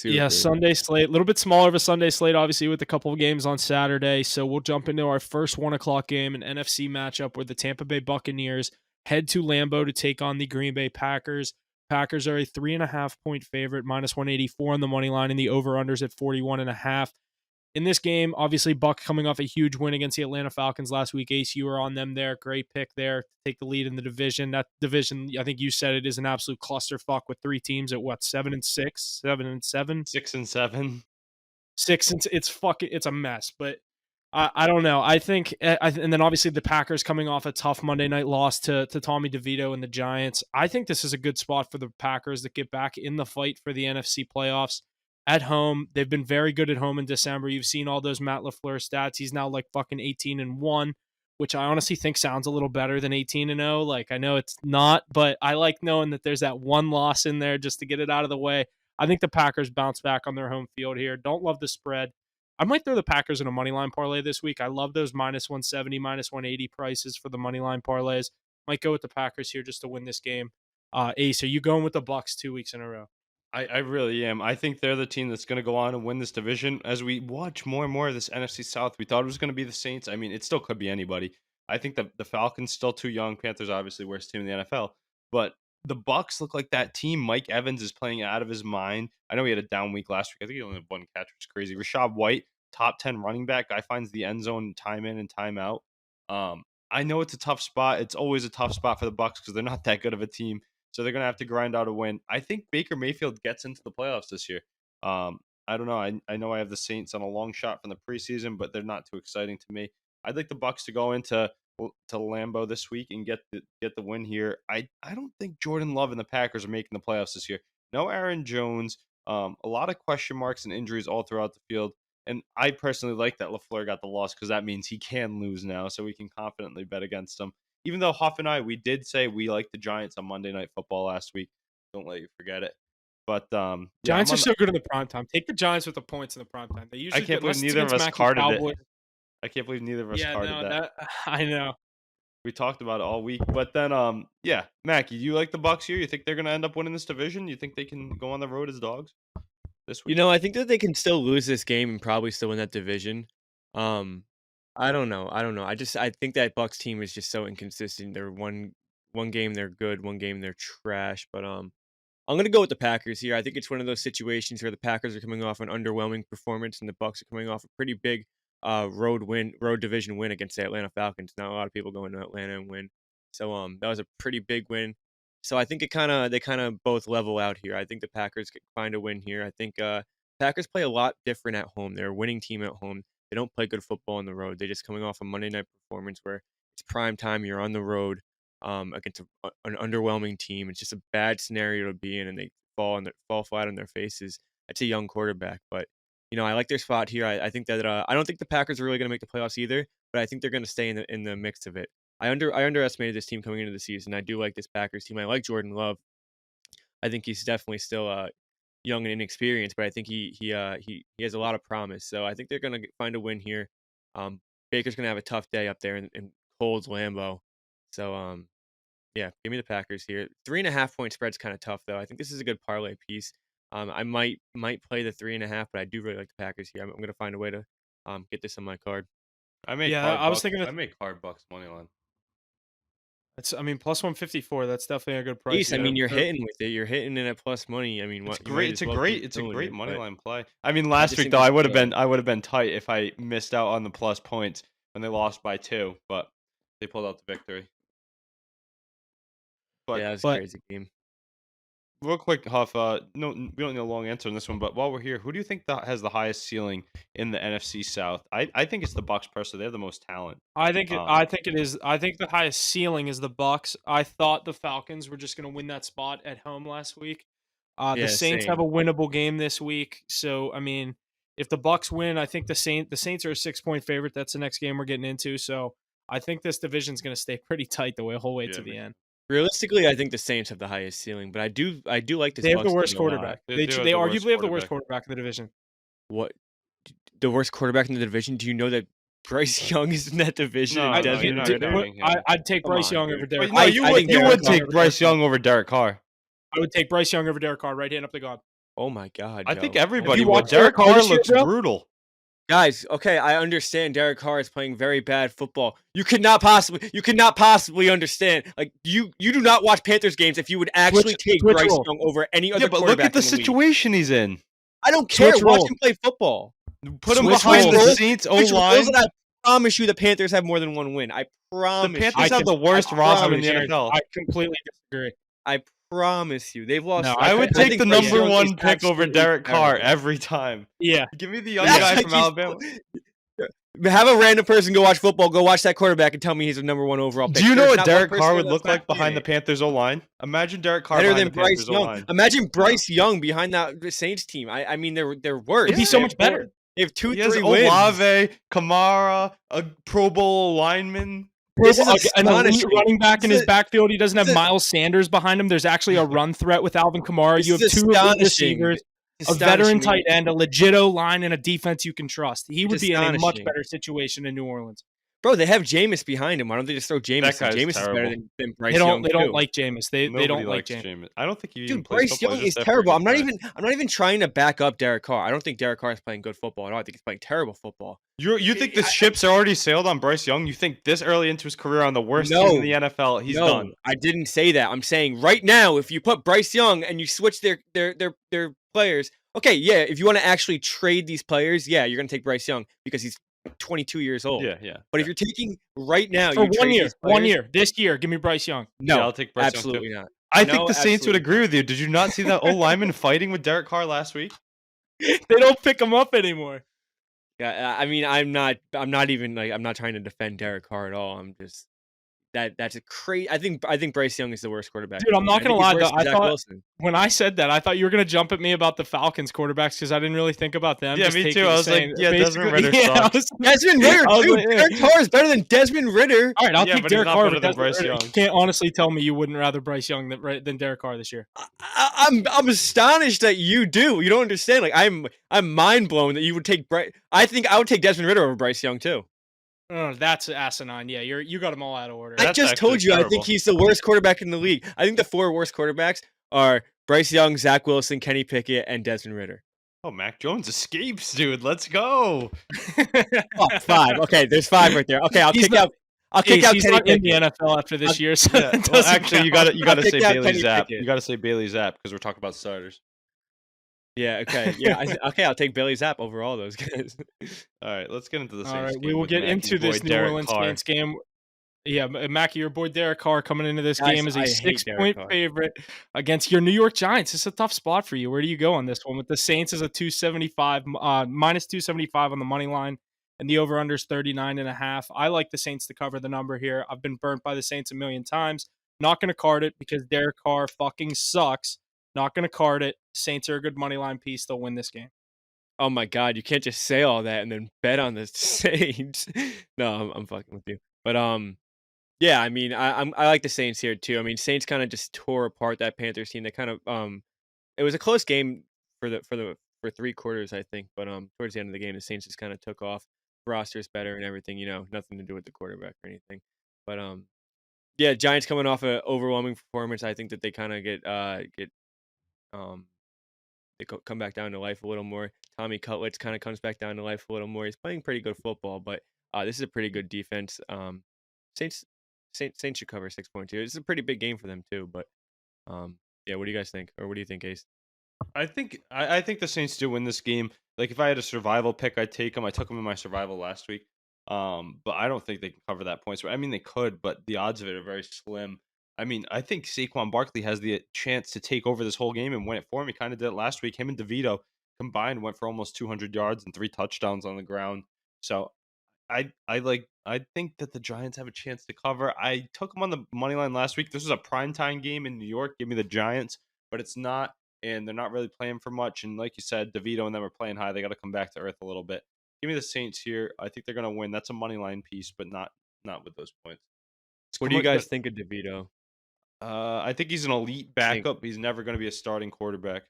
Yeah, Super. Sunday slate. A little bit smaller of a Sunday slate, obviously, with a couple of games on Saturday. So we'll jump into our first 1 o'clock game, an NFC matchup where the Tampa Bay Buccaneers head to Lambeau to take on the Green Bay Packers. Packers are a 3.5 point favorite, minus 184 on the money line, and the over-unders at 41.5. In this game, obviously, Buck coming off a huge win against the Atlanta Falcons last week. Ace, you were on them there. Great pick there to take the lead in the division. That division, I think you said it is an absolute clusterfuck with 3 teams at what, 7-6, 7-7, 6-7. 6 and it's a mess. But I don't know. I think and then obviously the Packers coming off a tough Monday night loss to Tommy DeVito and the Giants. I think this is a good spot for the Packers to get back in the fight for the NFC playoffs at home. They've been very good at home in December. You've seen all those Matt LaFleur stats. He's now like fucking 18-1, which I honestly think sounds a little better than 18-0. Like I know it's not, but I like knowing that there's that one loss in there just to get it out of the way. I think the Packers bounce back on their home field here. Don't love the spread. I might throw the Packers in a money line parlay this week. I love those minus 170, minus 180 prices for the money line parlays. Might go with the Packers here just to win this game. Ace, are you going with the Bucks 2 weeks in a row? I really am. I think they're the team that's going to go on and win this division. As we watch more and more of this NFC South, we thought it was going to be the Saints. I mean, it still could be anybody. I think that the Falcons still too young. Panthers obviously worst team in the NFL, but the Bucks look like that team. Mike Evans is playing out of his mind. I know he had a down week last week. I think he only had 1 catch, which is crazy. Rashad White, top 10 running back, guy finds the end zone time in and time out. I know it's a tough spot. It's always a tough spot for the Bucks because they're not that good of a team. So they're going to have to grind out a win. I think Baker Mayfield gets into the playoffs this year. I don't know. I know I have the Saints on a long shot from the preseason, but they're not too exciting to me. I'd like the Bucks to go into to Lambeau this week and get the win here. I don't think Jordan Love and the Packers are making the playoffs this year. No Aaron Jones. A lot of question marks and injuries all throughout the field. And I personally like that LaFleur got the loss because that means he can lose now, so we can confidently bet against him. Even though Huff and I, we did say we liked the Giants on Monday Night Football last week. Don't let you forget it. But yeah, Giants are so good in the prime time. Take the Giants with the points in the prime time. They I usually can't get believe unless it's neither of against us Mackie carded it. Cowboys. I can't believe neither of us Yeah, carded no, that. I know. We talked about it all week. But then, yeah, Mackie, you like the Bucks here? You think they're gonna end up winning this division? You think they can go on the road as dogs this week? I think that they can still lose this game and probably still win that division. Um, I don't know. I think that Bucks team is just so inconsistent. They're one game they're good, one game they're trash. But I'm gonna go with the Packers here. I think it's one of those situations where the Packers are coming off an underwhelming performance, and the Bucks are coming off a pretty big road division win against the Atlanta Falcons. Not a lot of people going to Atlanta and win, so that was a pretty big win. So I think they kind of both level out here. I think the Packers could find a win here. I think Packers play a lot different at home. They're a winning team at home. They don't play good football on the road. They're just coming off a Monday night performance where it's prime time. You're on the road against an underwhelming team. It's just a bad scenario to be in, and they fall flat on their faces. That's a young quarterback, but I like their spot here. I think that I don't think the Packers are really going to make the playoffs either, but I think they're going to stay in the mix of it. I underestimated this team coming into the season. I do like this Packers team. I like Jordan Love. I think he's definitely still young and inexperienced, but I think he has a lot of promise. So I think they're going to find a win here. Baker's going to have a tough day up there in Cold's Lambeau. So yeah, give me the Packers here. 3.5-point spread's kind of tough though. I think this is a good parlay piece. I might play the 3.5, but I do really like the Packers here. I'm going to find a way to get this on my card. Yeah, I was thinking I make card Bucks money line. I mean, plus 154. That's definitely a good price. Ace, I mean, you're They're- hitting with it. You're hitting it at plus money. I mean, It's you might great. as well keep It's a doing great it, money but line play. I mean, last just week think though, this I would have been tight if I missed out on the plus points when they lost by 2, but they pulled out the victory. But yeah, that's a but crazy game. real quick, Huff. No, we don't need a long answer on this one. But while we're here, who do you think that has the highest ceiling in the NFC South? I think it's the Bucks. Personally, they have the most talent. I think Um, it is. I think the highest ceiling is the Bucks. I thought the Falcons were just going to win that spot at home last week. The Yeah, Saints have same. a winnable game this week, so I mean, if the Bucks win, I think the Saints are a 6-point favorite. That's the next game we're getting into. So I think this division's going to stay pretty tight the whole way Yeah, to the me end. Realistically, I think the Saints have the highest ceiling, but I do like this They have the Bucks worst team a lot. quarterback. They They do have they the worst arguably have the worst quarterback. quarterback in the division. What the worst quarterback in the division? Do you know that Bryce Young is in that division? No, and no, Desmond you're not Ridder? kidding. I'd take Come Bryce on, Young dude. over Derek. Wait, no, I think you Derek would Carr take over Bryce Derek Young over Derek Carr. I would take Bryce Young over Derek Carr right hand up the god. Oh my God, I Joe. think everybody you would. watched Derek Derek Carr Carr this year, looks bro? brutal. Guys, okay, I understand Derek Carr is playing very bad football. You could not possibly understand. Like you do not watch Panthers games if you would actually take switch Bryce roll. Young over any other Yeah, but look quarterback at the in the league. situation he's in. I don't care. Switch Watch roll. him play football. Put him Switch behind the roles. Saints O Switch roles, line. and I promise you the Panthers have more than one win. I The promise Panthers you. have the worst I roster in promise the you. NFL. I completely disagree. I promise you. They've lost. No, I would I take think the Bryce number Young is one pick over absolutely Derek Carr terrible. every time. Yeah. Give me the young That's guy like from he's- Alabama. Have a random person go watch football. Go watch that quarterback and tell me he's a number one overall pick. Do you know There's what not one Derek person Carr in would the look like NFL behind the game. Panthers O line? Imagine Derek Carr Better behind than the Panthers Bryce O Young. line. Imagine Bryce Young behind that Saints team. I mean, they're worse. It'd be so They much have better. They have 2, He has 3 wins. Olave, Kamara, a Pro Bowl lineman. This is An elite astonishing. running back in This his is- backfield. He doesn't have this is- Miles Sanders behind him. There's actually a run threat with Alvin Kamara. This You have is 2 elite astonishing. receivers, It's a veteran astonishing. tight end, a legit O line, and a defense you can trust. He would It's be in a much astonishing. better situation in New Orleans. Bro, they have Jameis behind him. Why don't they just throw Jameis? That guy's Jameis is better terrible. than Bryce They Young. don't too. like Jameis. They Nobody don't like likes Jameis. Jameis. I don't think he even Dude, plays Bryce football. Young He's is just there for a terrible. good I'm guy. not even trying to back up Derek Carr. I don't think Derek Carr is playing good football at all. I think he's playing terrible football. You think the ships are already sailed on Bryce Young? You think this early into his career on the worst No. team in the NFL, he's no, done? I didn't say that. I'm saying right now, if you put Bryce Young and you switch their players, okay, yeah, if you want to actually trade these players, yeah, you're gonna take Bryce Young because he's 22 years old. Yeah. But if you're taking right now, For you trade these one players- year, this year, give me Bryce Young. No, Yeah, I'll take Bryce Young, too. absolutely not. I think No, the Saints would absolutely agree with you. Did you not see that O lineman fighting with Derek Carr last week? They don't pick him up anymore. Yeah, I mean, I'm not even like I'm not trying to defend Derek Carr at all. I'm just that's a crazy. I think Bryce Young is the worst quarterback Dude, in the I'm league. not I gonna think he's lie worse though. than Zach Wilson. When I said that, I thought you were gonna jump at me about the Falcons quarterbacks because I didn't really think about them. Yeah, Just me too. taking I was like, saying yeah, Desmond basically, Ritter yeah. sucks. Desmond Ritter I was too. like, yeah. Derek Carr is better than Desmond Ritter. All right, I'll Yeah, take but he's Derek not Carr better over than Desmond Bryce Ritter. Young. You can't honestly tell me you wouldn't rather Bryce Young than Derek Carr this year. I'm astonished that you do. You don't understand. Like I'm mind blown that you would take Bryce. I think I would take Desmond Ritter over Bryce Young too. Oh, that's asinine. Yeah, you got them all out of order. I That's just actually told you I think terrible. he's the worst quarterback in the league. I think the 4 worst quarterbacks are Bryce Young, Zach Wilson, Kenny Pickett, and Desmond Ritter. Oh, Mac Jones escapes, dude. Let's go. Oh, 5. Okay, there's 5 right there. Okay, I'll He's kick not- out. I'll He's kick out Kenny not in the Pickett. NFL after this year, so Yeah. it Well, doesn't actually, you count. gotta I'll say kick out Bailey Kenny Zapp. Pickett. You gotta say Bailey Zapp because we're talking about starters. Yeah. Okay. Yeah. Okay. I'll take Bailey Zapp over all those guys. All right, let's get into the All Saints right, game we will with get Mac and into your boy this New Derek Orleans Carr. Saints game. Yeah, Mackie, your boy Derek Carr coming into this Guys, game as I a hate Derek 6-point Carr. favorite against your New York Giants. It's a tough spot for you. Where do you go on this one? With the Saints as a 275, minus 275 on the money line, and the over-under is 39.5. I like the Saints to cover the number here. I've been burnt by the Saints a million times. Not going to card it because Derek Carr fucking sucks. Not going to card it. Saints are a good money line piece. They'll win this game. Oh my God! You can't just say all that and then bet on the Saints. No, I'm fucking with you. But yeah. I mean, I like the Saints here too. I mean, Saints kind of just tore apart that Panthers team. They kind of it was a close game for 3 quarters, I think. But towards the end of the game, the Saints just kind of took off. Roster's better and everything. Nothing to do with the quarterback or anything. But yeah, Giants coming off an overwhelming performance. I think that they kind of get um come back down to life a little more. Tommy Cutlets kind of comes back down to life a little more. He's playing pretty good football, but this is a pretty good defense. Saints Saints should cover 6.2. It's a pretty big game for them too. But yeah, what do you guys think, or what do you think, Ace? I think the Saints do win this game. Like if I had a survival pick, I'd take them. I took them in my survival last week. But I don't think they can cover that points. I mean, they could, but the odds of it are very slim. I mean, I think Saquon Barkley has the chance to take over this whole game and win it for him. He kind of did it last week. Him and DeVito combined went for almost 200 yards and 3 touchdowns on the ground. So I think that the Giants have a chance to cover. I took them on the money line last week. This was a primetime game in New York. Give me the Giants, but it's not, and they're not really playing for much. And like you said, DeVito and them are playing high. They got to come back to earth a little bit. Give me the Saints here. I think they're going to win. That's a money line piece, but not with those points. What do you guys think of DeVito? I think he's an elite backup. He's never going to be a starting quarterback.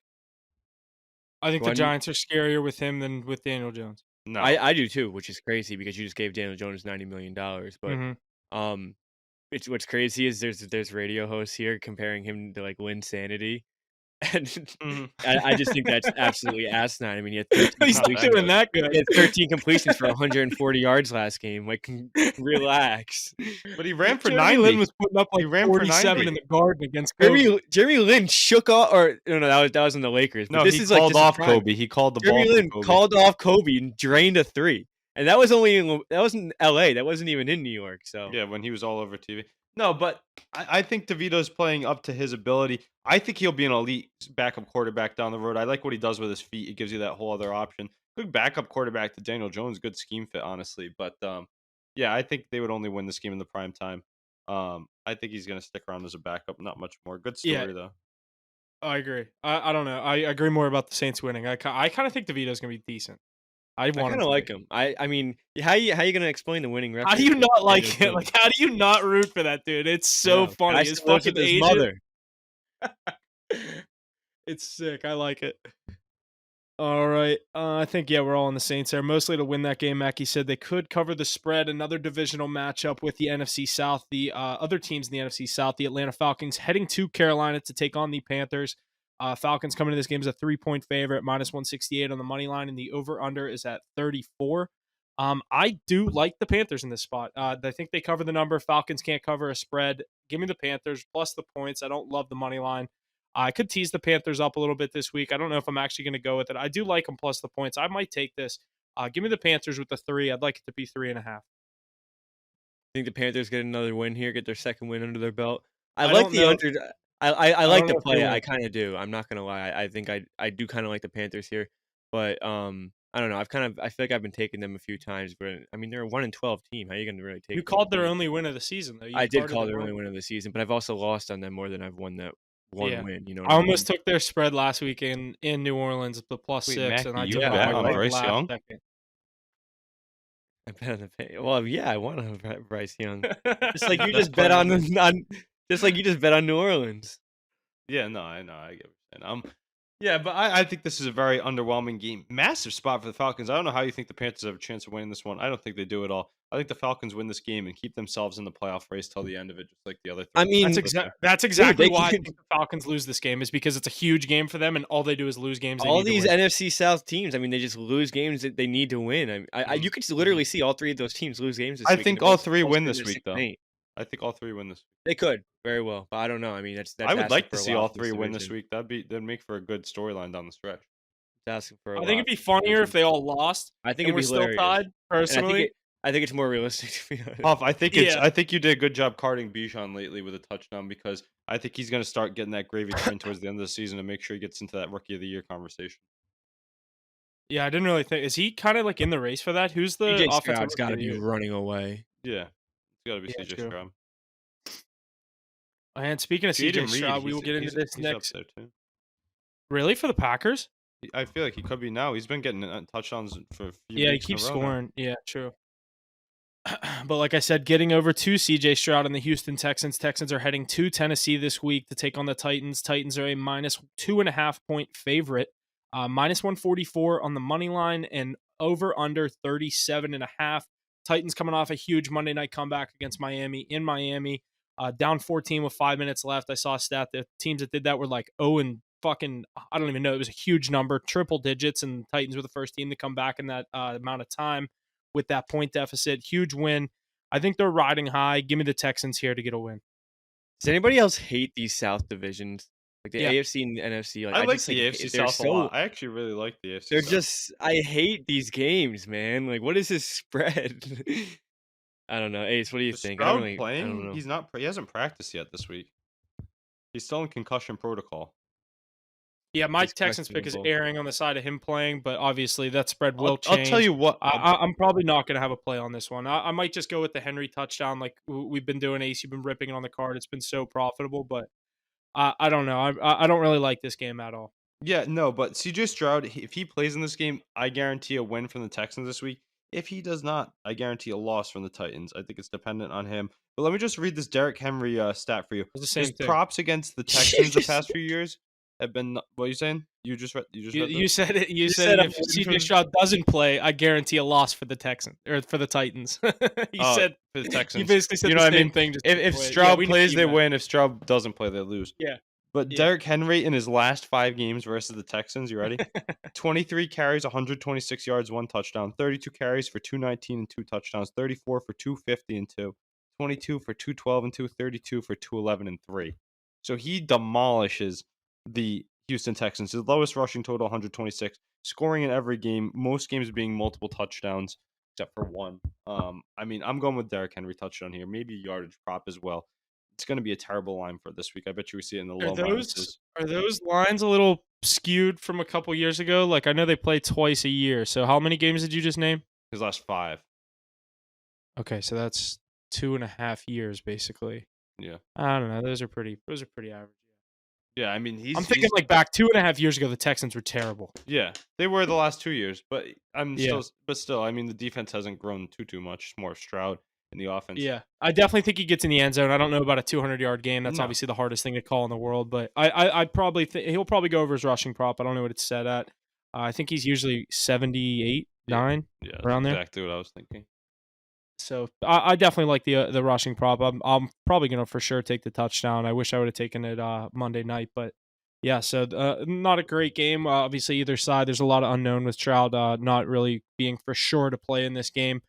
I think the Glenn? Giants are scarier with him than with Daniel Jones. No, I do too, which is crazy because you just gave Daniel Jones $90 million. But Mhm. it's what's crazy is there's radio hosts here comparing him to like Lynn Sanity. And Mhm. I just think that's absolutely asinine. I mean, he had 13 He's not that doing good. that He good. had 13 completions for 140 yards last game. Like, relax. But he ran for Jeremy 90. Lin was putting up like He ran for 47 90. in the Garden against Kobe. Jeremy Lin shook off, or no, that was in the Lakers. But No, this he is like called this is off prime. Kobe. He called the ball Jeremy for Lin Kobe. called off Kobe and drained a 3, and that was in L.A. That wasn't even in New York. So Yeah, when he was all over TV. No, but I think DeVito's playing up to his ability. I think he'll be an elite backup quarterback down the road. I like what he does with his feet. It gives you that whole other option. Good backup quarterback to Daniel Jones. Good scheme fit, honestly. But yeah, I think they would only win this game in the prime time. I think he's going to stick around as a backup. Not much more. Good story, Yeah. though. I agree. I don't know. I agree more about the Saints winning. I kind of think DeVito's going to be decent. I I want kind him of to like be. him. I mean, how you gonna explain the winning record? How do you with not like Daniel it? Like, Jones? how do you not root for that dude? It's so No, funny. guy His still lives fucking with his agent. mother. It's sick. I like it. All right. I think, yeah, we're all on the Saints there. Mostly to win that game, Mackie said they could cover the spread. Another divisional matchup with the NFC South. The other teams in the NFC South, the Atlanta Falcons, heading to Carolina to take on the Panthers. Falcons coming to this game as a 3-point favorite, minus 168 on the money line, and the over-under is at 34. I do like the Panthers in this spot. I think they cover the number. Falcons can't cover a spread. Give me the Panthers plus the points. I don't love the money line. I could tease the Panthers up a little bit this week. I don't know if I'm actually going to go with it. I do like them plus the points. I might take this. Give me the Panthers with the 3. I'd like it to be 3.5. Think the Panthers get another win here, get their second win under their belt. I I like don't the know. under. I like don't to know if play they it. I win. kind of do. I'm not gonna lie. I think I do kind of like the Panthers here, but I don't know. I feel like I've been taking them a few times, but I mean they're a 1-12 team. How are you going to really You take them? called their only win of the season, though. You I did started call them their wrong. only win of the season, but I've also lost on them more than I've won that one Yeah. win. You know what I I almost mean? took their spread last week in New Orleans, the Wait, +6, and Mackie, I you took Yeah, them bet I on on like like the Bryce last Young? second. I bet on the pay. Well, yeah, I want to Bryce Young. Just like you Best just bet player on, in the on just like you just bet on New Orleans. Yeah, no, I know. I get what you're saying. Yeah, but I think this is a very underwhelming game. Massive spot for the Falcons. I don't know how you think the Panthers have a chance of winning this one. I don't think they do at all. I think the Falcons win this game and keep themselves in the playoff race till the end of it, just like the other I three. mean, That's dude, exactly they why I can. think the Falcons lose this game is because it's a huge game for them, and all they do is lose games they All need to these win. NFC South teams, I mean, they just lose games that they need to win. You Mhm, could mhm. literally see all three of those teams lose games this I week, and think they're all both three both win sitting this there week, 6 and though. 8. I think all three win this week. They could very well, but I don't know. I mean, that's I would asking like for to a see lot all for this three win this division. week. That'd make for a good storyline down the stretch. It's asking for a I think lot it'd be for this funnier if division. they all lost I think and it'd we're be still hilarious, tied, and personally. I think it's more realistic to be honest. Puff, Yeah. I think you did a good job carding Bijan lately with a touchdown because I think he's going to start getting that gravy train towards the end of the season to make sure he gets into that Rookie of the Year conversation. Yeah, I didn't really think. Is he kind of like in the race for that? Who's the CJ offensive Stroud's rookie got of to the be year? running away. Yeah, it's got to be Yeah, CJ true. Stroud. And speaking of CJ Jaden Reed, Stroud, we will get into this he's up next. there too. Really, for the Packers? I feel like he could be now. He's been getting touchdowns for a few Yeah, he weeks in a keeps row now. scoring. Yeah, true. But like I said, getting over to CJ Stroud and the Houston Texans. Texans are heading to Tennessee this week to take on the Titans. Titans are a -2.5 point favorite, -144 on the money line, and over under 37.5. Titans coming off a huge Monday night comeback against Miami in Miami, down 14 with 5 minutes left. I saw a stat that teams that did that were like 0 and fucking, I don't even know. It was a huge number, triple digits, and Titans were the first team to come back in that amount of time with that point deficit. Huge win. I think they're riding high. Give me the Texans here to get a win. Does anybody else hate these South divisions, like the Yeah. AFC and the NFC? Like I I like just the like AFC they're South a so lot. I actually really like the AFC they're South. just I hate these games, man. Like what is this spread? I don't know. Ace, what do you Is think? Stroud I don't playing? know. He's not. He hasn't practiced yet this week. He's still in concussion protocol. Yeah, my He's Texans pick is questionable. airing on the side of him playing, but obviously that spread will I'll tell change. you what. I'm probably not going to have a play on this one. I might just go with the Henry touchdown, like we've been doing. Ace, you've been ripping it on the card. It's been so profitable, but I don't know. I don't really like this game at all. Yeah, no, but CJ Stroud, if he plays in this game, I guarantee a win from the Texans this week. If he does not, I guarantee a loss from the Titans. I think it's dependent on him. But let me just read this Derrick Henry stat for you. It's the His same thing. props against the Texans the past few years have been. What are you saying? You just read. You just read You this? said it. You said said a if win CJ from- Stroud doesn't play, I guarantee a loss for the Texans or for the Titans. You Oh, said for the you Texans. basically said You the know what I same mean? thing. Just If different way. Yeah, Stroud we know plays, you they meant. win. If Stroud doesn't play, they lose. Yeah. But Yeah. Derrick Henry in his last 5 games versus the Texans, you ready? 23 carries, 126 yards, 1 touchdown. 32 carries for 219 and 2 touchdowns. 34 for 250 and 2. 22 for 212 and 2. 32 for 211 and 3. So he demolishes the Houston Texans. His lowest rushing total, 126. Scoring in every game. Most games being multiple touchdowns, except for one. I mean, I'm going with Derrick Henry touchdown here. Maybe a yardage prop as well. It's going to be a terrible line for this week. I bet you we see it in the Are low minuses. those lines a little skewed from a couple years ago? Like I know they play twice a year. So how many games did you just name? His last 5. Okay, so that's 2.5 years basically. Yeah. I don't know. Those are pretty average. Yeah, I mean, I'm thinking like back 2.5 years ago, the Texans were terrible. yeah, they were the last 2 years, but Yeah. still, I mean, the defense hasn't grown too much. It's more Stroud in the offense. Yeah, I definitely think he gets in the end zone. I don't know about a 200-yard game. That's No. obviously the hardest thing to call in the world. But I probably he'll probably go over his rushing prop. I don't know what it's set at. I think he's usually 78, Yeah. 9 Yeah, that's around there. exactly what I was thinking. So I definitely like the rushing prop. I'm probably gonna for sure take the touchdown. I wish I would have taken it Monday night, but yeah. So not a great game. Obviously, either side. There's a lot of unknown with Stroud not really being for sure to play in this game.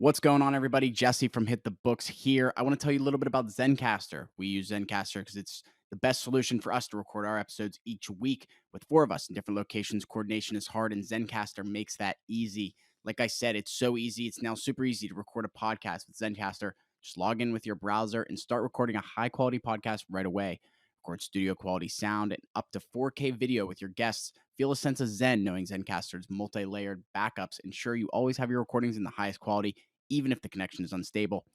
What's going on, everybody? Jesse from Hit the Books here. I want to tell you a little bit about Zencastr. We use Zencastr because it's the best solution for us to record our episodes each week with 4 of us in different locations. Coordination is hard, and Zencastr makes that easy. Like I said, it's so easy. It's now super easy to record a podcast with Zencastr. Just log in with your browser and start recording a high-quality podcast right away. record studio quality sound and up to 4K video with your guests. Feel a sense of zen knowing Zencastr's multi-layered backups ensure you always have your recordings in the highest quality, even if the connection is unstable.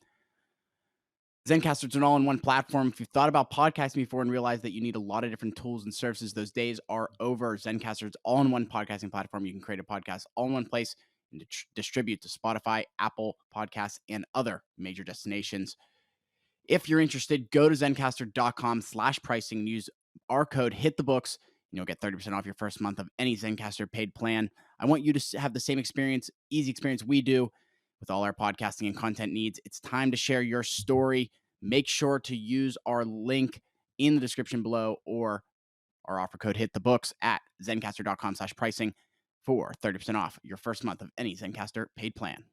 Zencastr is an all-in-one platform. If you've thought about podcasting before and realized that you need a lot of different tools and services, those days are over. Zencastr is all-in-one podcasting platform. You can create a podcast all in one place and distribute to Spotify, Apple Podcasts, and other major destinations. If you're interested, go to zencastr.com/pricing and use our code HITTHEBOOKS, and you'll get 30% off your first month of any Zencastr paid plan. I want you to have the same experience, easy experience we do with all our podcasting and content needs. It's time to share your story. Make sure to use our link in the description below or our offer code HITTHEBOOKS at zencastr.com/pricing for 30% off your first month of any Zencastr paid plan.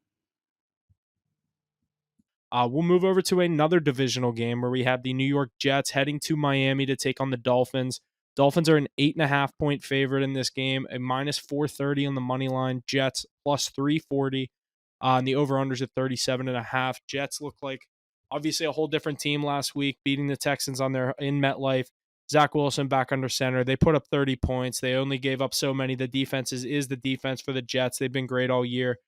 We'll move over to another divisional game where we have the New York Jets heading to Miami to take on the Dolphins. Dolphins are an 8.5-point favorite in this game, a minus 430 on the money line. Jets plus 340. And the over-unders at 37.5. Jets look like obviously a whole different team last week, beating the Texans in MetLife. Zach Wilson back under center. They put up 30 points. They only gave up so many. The defense is the defense for the Jets. They've been great all year.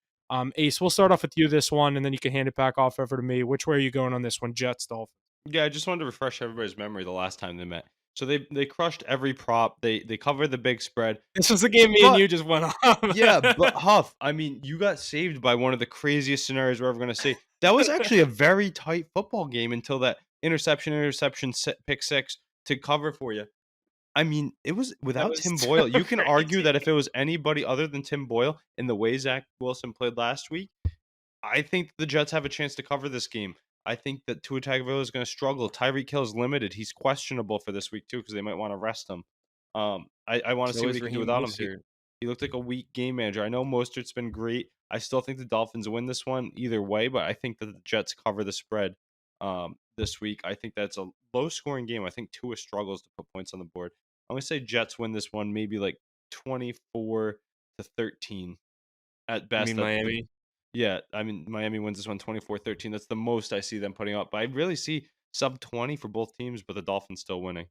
Ace, we'll start off with you this one, and then you can hand it back off over to me. Which way are you going on this one, Jets, Dolphins? Yeah, I just wanted to refresh everybody's memory the last time they met. So they crushed every prop. They covered the big spread. This was the game me and you just went off. Yeah, but Huff, I mean, you got saved by one of the craziest scenarios we're ever going to see. That was actually a very tight football game until that interception, pick six to cover for you. I mean, it was without Tim Boyle. You can argue that if it was anybody other than Tim Boyle in the way Zach Wilson played last week, I think the Jets have a chance to cover this game. I think that Tua Tagovailoa is going to struggle. Tyreek Hill is limited. He's questionable for this week too because they might want to rest him. I want to see what he can do without him. He looked like a weak game manager. I know Mostert's been great. I still think the Dolphins win this one either way, but I think that the Jets cover the spread this week. I think that's a low-scoring game. I think Tua struggles to put points on the board. I'm going to say Jets win this one maybe like 24-13 at best. You mean Miami? Yeah, I mean, Miami wins this one 24-13. That's the most I see them putting up. But I really see sub 20 for both teams, but the Dolphins still winning.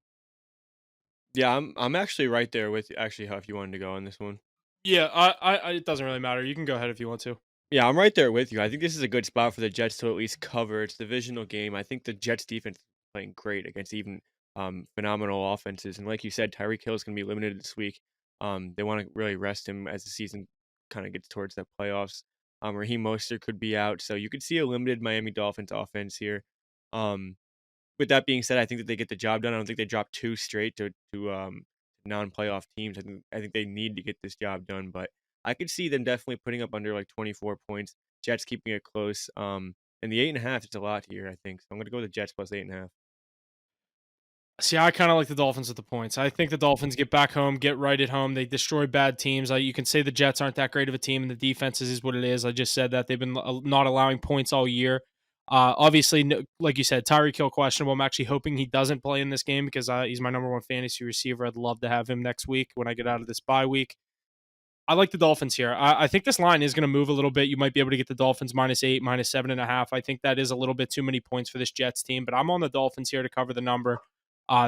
Yeah, I'm actually right there with you. Actually, Huff, you wanted to go on this one? Yeah, I it doesn't really matter. You can go ahead if you want to. Yeah, I'm right there with you. I think this is a good spot for the Jets to at least cover. It's a divisional game. I think the Jets defense is playing great against even phenomenal offenses. And like you said, Tyreek Hill is going to be limited this week. They want to really rest him as the season kind of gets towards the playoffs. Raheem Mostert could be out, so you could see a limited Miami Dolphins offense here. With that being said, I think that they get the job done. I don't think they drop two straight to non-playoff teams. I think they need to get this job done, but I could see them definitely putting up under like 24 points. Jets keeping it close. And the 8.5 is a lot here, I think. So I'm going to go with the Jets plus 8.5. See, I kind of like the Dolphins with the points. I think the Dolphins get back home, get right at home. They destroy bad teams. You can say the Jets aren't that great of a team, and the defense is what it is. I just said that they've been not allowing points all year. Obviously, like you said, Tyreek Hill questionable. I'm actually hoping he doesn't play in this game because he's my number one fantasy receiver. I'd love to have him next week when I get out of this bye week. I like the Dolphins here. I think this line is going to move a little bit. You might be able to get the Dolphins -8, -7.5. I think that is a little bit too many points for this Jets team, but I'm on the Dolphins here to cover the number.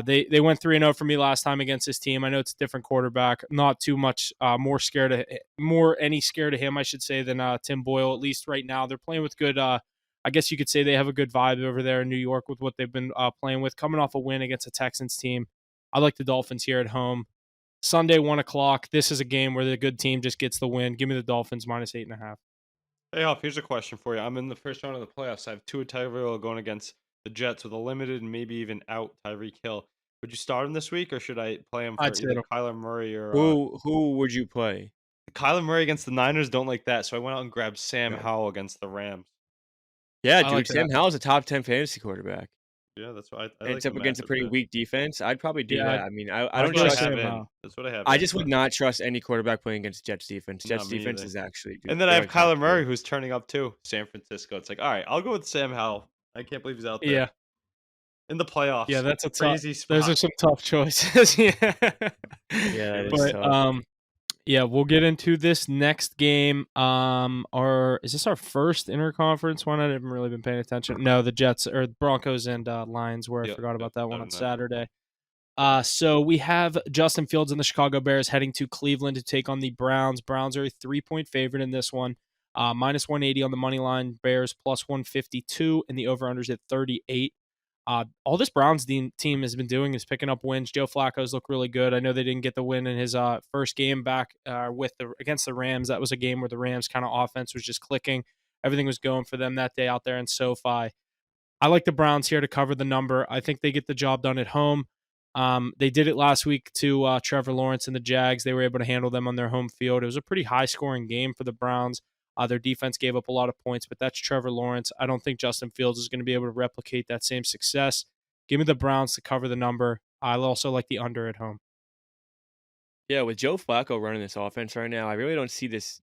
They went 3-0 for me last time against this team. I know it's a different quarterback. Not too much more scared of him, I should say, than Tim Boyle. At least right now, they're playing with good. I guess you could say they have a good vibe over there in New York with what they've been playing with. Coming off a win against a Texans team, I like the Dolphins here at home. Sunday 1:00. This is a game where the good team just gets the win. Give me the Dolphins -8.5. Hey, Huff, here's a question for you. I'm in the first round of the playoffs. I have Tua Tagovailoa going against the Jets with a limited and maybe even out Tyreek Hill. Would you start him this week, or should I play him for either Kyler Murray or who would you play? Kyler Murray against the Niners? Don't like that, so I went out and grabbed Sam Howell against the Rams. Yeah, dude, like Sam Howell's a top 10 fantasy quarterback. Yeah, that's why I like up against a pretty weak defense. I'd probably do that. I mean, I don't trust him. That's what I have. I just would not trust any quarterback playing against Jets defense. Jets defense is actually. And then I have Kyler Murray, who's turning up too. San Francisco. It's like, all right, I'll go with Sam Howell. I can't believe he's out there. Yeah. In the playoffs. Yeah, that's a crazy spot. Those are some tough choices. Yeah. Yeah, but tough. Yeah, we'll get into this next game. Is this our first interconference one? I haven't really been paying attention. No, the Jets or Broncos and Lions were. I forgot about that one on Saturday. So we have Justin Fields and the Chicago Bears heading to Cleveland to take on the Browns. Browns are a 3-point favorite in this one. Minus 180 on the money line. Bears plus 152, and the over-unders at 38. All this Browns team has been doing is picking up wins. Joe Flacco's look really good. I know they didn't get the win in his first game back against the Rams. That was a game where the Rams kind of offense was just clicking. Everything was going for them that day out there in SoFi. I like the Browns here to cover the number. I think they get the job done at home. They did it last week to Trevor Lawrence and the Jags. They were able to handle them on their home field. It was a pretty high-scoring game for the Browns. Their defense gave up a lot of points, but that's Trevor Lawrence. I don't think Justin Fields is going to be able to replicate that same success. Give me the Browns to cover the number. I also like the under at home. Yeah, with Joe Flacco running this offense right now, I really don't see this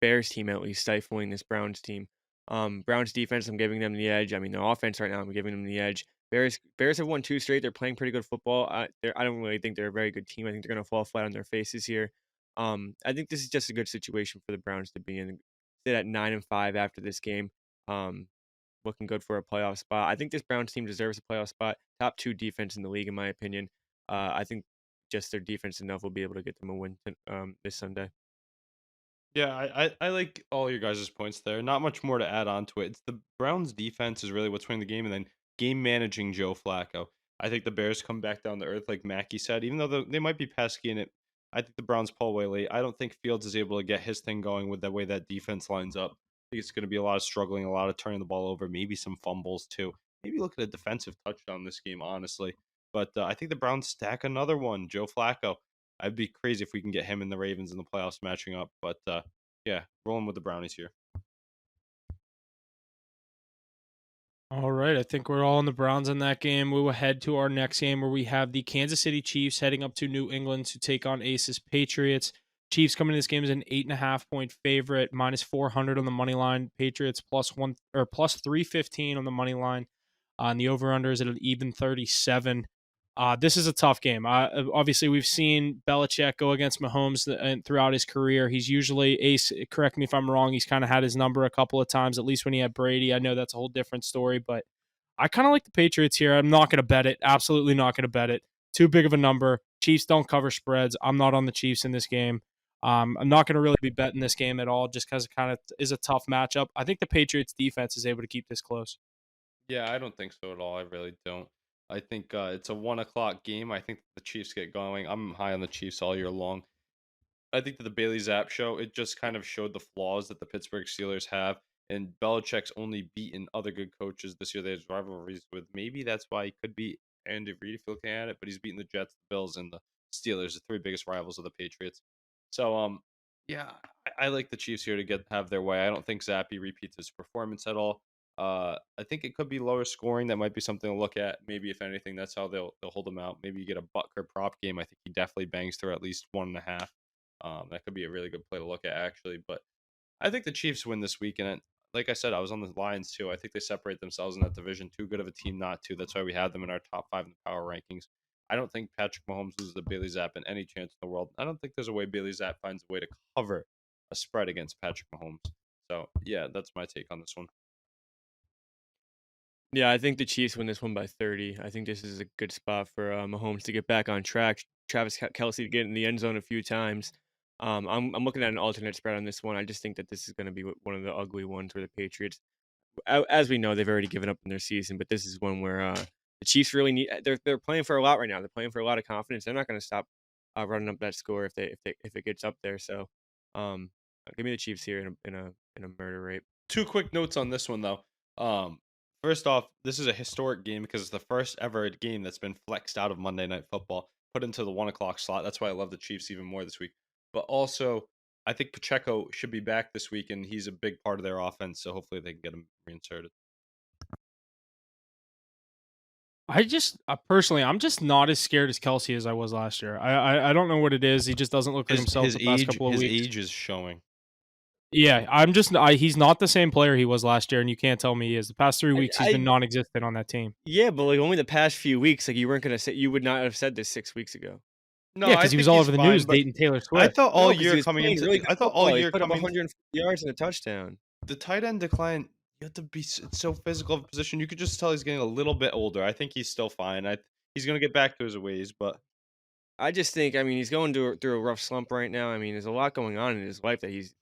Bears team at least stifling this Browns team. Browns defense, I'm giving them the edge. I mean, their offense right now, I'm giving them the edge. Bears have won 2 straight. They're playing pretty good football. I don't really think they're a very good team. I think they're going to fall flat on their faces here. I think this is just a good situation for the Browns to be in. Sit at 9-5 after this game. Looking good for a playoff spot. I think this Browns team deserves a playoff spot. Top 2 defense in the league, in my opinion. I think just their defense enough will be able to get them a win this Sunday. Yeah, I like all your guys' points there. Not much more to add on to it. It's the Browns' defense is really what's winning the game, and then game managing Joe Flacco. I think the Bears come back down to earth, like Mackie said. Even though they might be pesky in it, I think the Browns pull away late. I don't think Fields is able to get his thing going with the way that defense lines up. I think it's going to be a lot of struggling, a lot of turning the ball over, maybe some fumbles too. Maybe look at a defensive touchdown this game, honestly. But I think the Browns stack another one. Joe Flacco. I'd be crazy if we can get him and the Ravens in the playoffs matching up. But yeah, rolling with the Brownies here. All right, I think we're all on the Browns in that game. We will head to our next game where we have the Kansas City Chiefs heading up to New England to take on Aces Patriots. Chiefs coming in this game as an 8.5-point favorite, minus 400 on the money line. Patriots plus 315 on the money line. And the over/under is at an even 37. This is a tough game. Obviously, we've seen Belichick go against Mahomes throughout his career. He's usually ace. Correct me if I'm wrong. He's kind of had his number a couple of times, at least when he had Brady. I know that's a whole different story, but I kind of like the Patriots here. I'm not going to bet it. Absolutely not going to bet it. Too big of a number. Chiefs don't cover spreads. I'm not on the Chiefs in this game. I'm not going to really be betting this game at all just because it kind of is a tough matchup. I think the Patriots defense is able to keep this close. Yeah, I don't think so at all. I really don't. I think it's a 1 o'clock game. I think the Chiefs get going. I'm high on the Chiefs all year long. I think that the Bailey Zapp show, it just kind of showed the flaws that the Pittsburgh Steelers have. And Belichick's only beaten other good coaches this year. They have rivalries with. Maybe that's why he could beat Andy Reid if you're looking at it. But he's beaten the Jets, the Bills, and the Steelers, the 3 biggest rivals of the Patriots. So, yeah, I like the Chiefs here to have their way. I don't think Zappy repeats his performance at all. I think it could be lower scoring. That might be something to look at. Maybe if anything, that's how they'll hold him out. Maybe you get a Butker prop game. I think he definitely bangs through at least 1.5. That could be a really good play to look at actually. But I think the Chiefs win this week. And like I said, I was on the Lions too. I think they separate themselves in that division. Too good of a team not to. That's why we have them in our top 5 in the power rankings. I don't think Patrick Mahomes loses to Bailey Zapp in any chance in the world. I don't think there's a way Bailey Zapp finds a way to cover a spread against Patrick Mahomes. So yeah, that's my take on this one. Yeah, I think the Chiefs win this one by 30. I think this is a good spot for Mahomes to get back on track. Travis Kelce to get in the end zone a few times. I'm looking at an alternate spread on this one. I just think that this is going to be one of the ugly ones where the Patriots, as we know, they've already given up in their season. But this is one where the Chiefs really need. They're playing for a lot right now. They're playing for a lot of confidence. They're not going to stop running up that score if it gets up there. So, give me the Chiefs here in a murder rate. 2 quick notes on this one though. First off, this is a historic game because it's the first ever game that's been flexed out of Monday Night Football, put into the 1 o'clock slot. That's why I love the Chiefs even more this week. But also, I think Pacheco should be back this week, and he's a big part of their offense. So hopefully they can get him reinserted. Personally, I'm just not as scared as Kelsey as I was last year. I don't know what it is. He just doesn't look like himself the past couple of weeks. His age is showing. Yeah, he's not the same player he was last year, and you can't tell me he is. The past 3 weeks, he's been non-existent on that team. Yeah, but like only the past few weeks, like you weren't gonna say, you would not have said this 6 weeks ago. No, Yeah, because he was all over the news dating Taylor I Swift. thought all No, 'cause he year was coming playing into really good I thought football. all He year put up coming 150 yards and a touchdown. the tight end decline. You have to be it's so physical of a position. You could just tell he's getting a little bit older. I think he's still fine. he's gonna get back to his ways, but I just think, I mean, he's going through a rough slump right now. I mean, there's a lot going on in his life that he's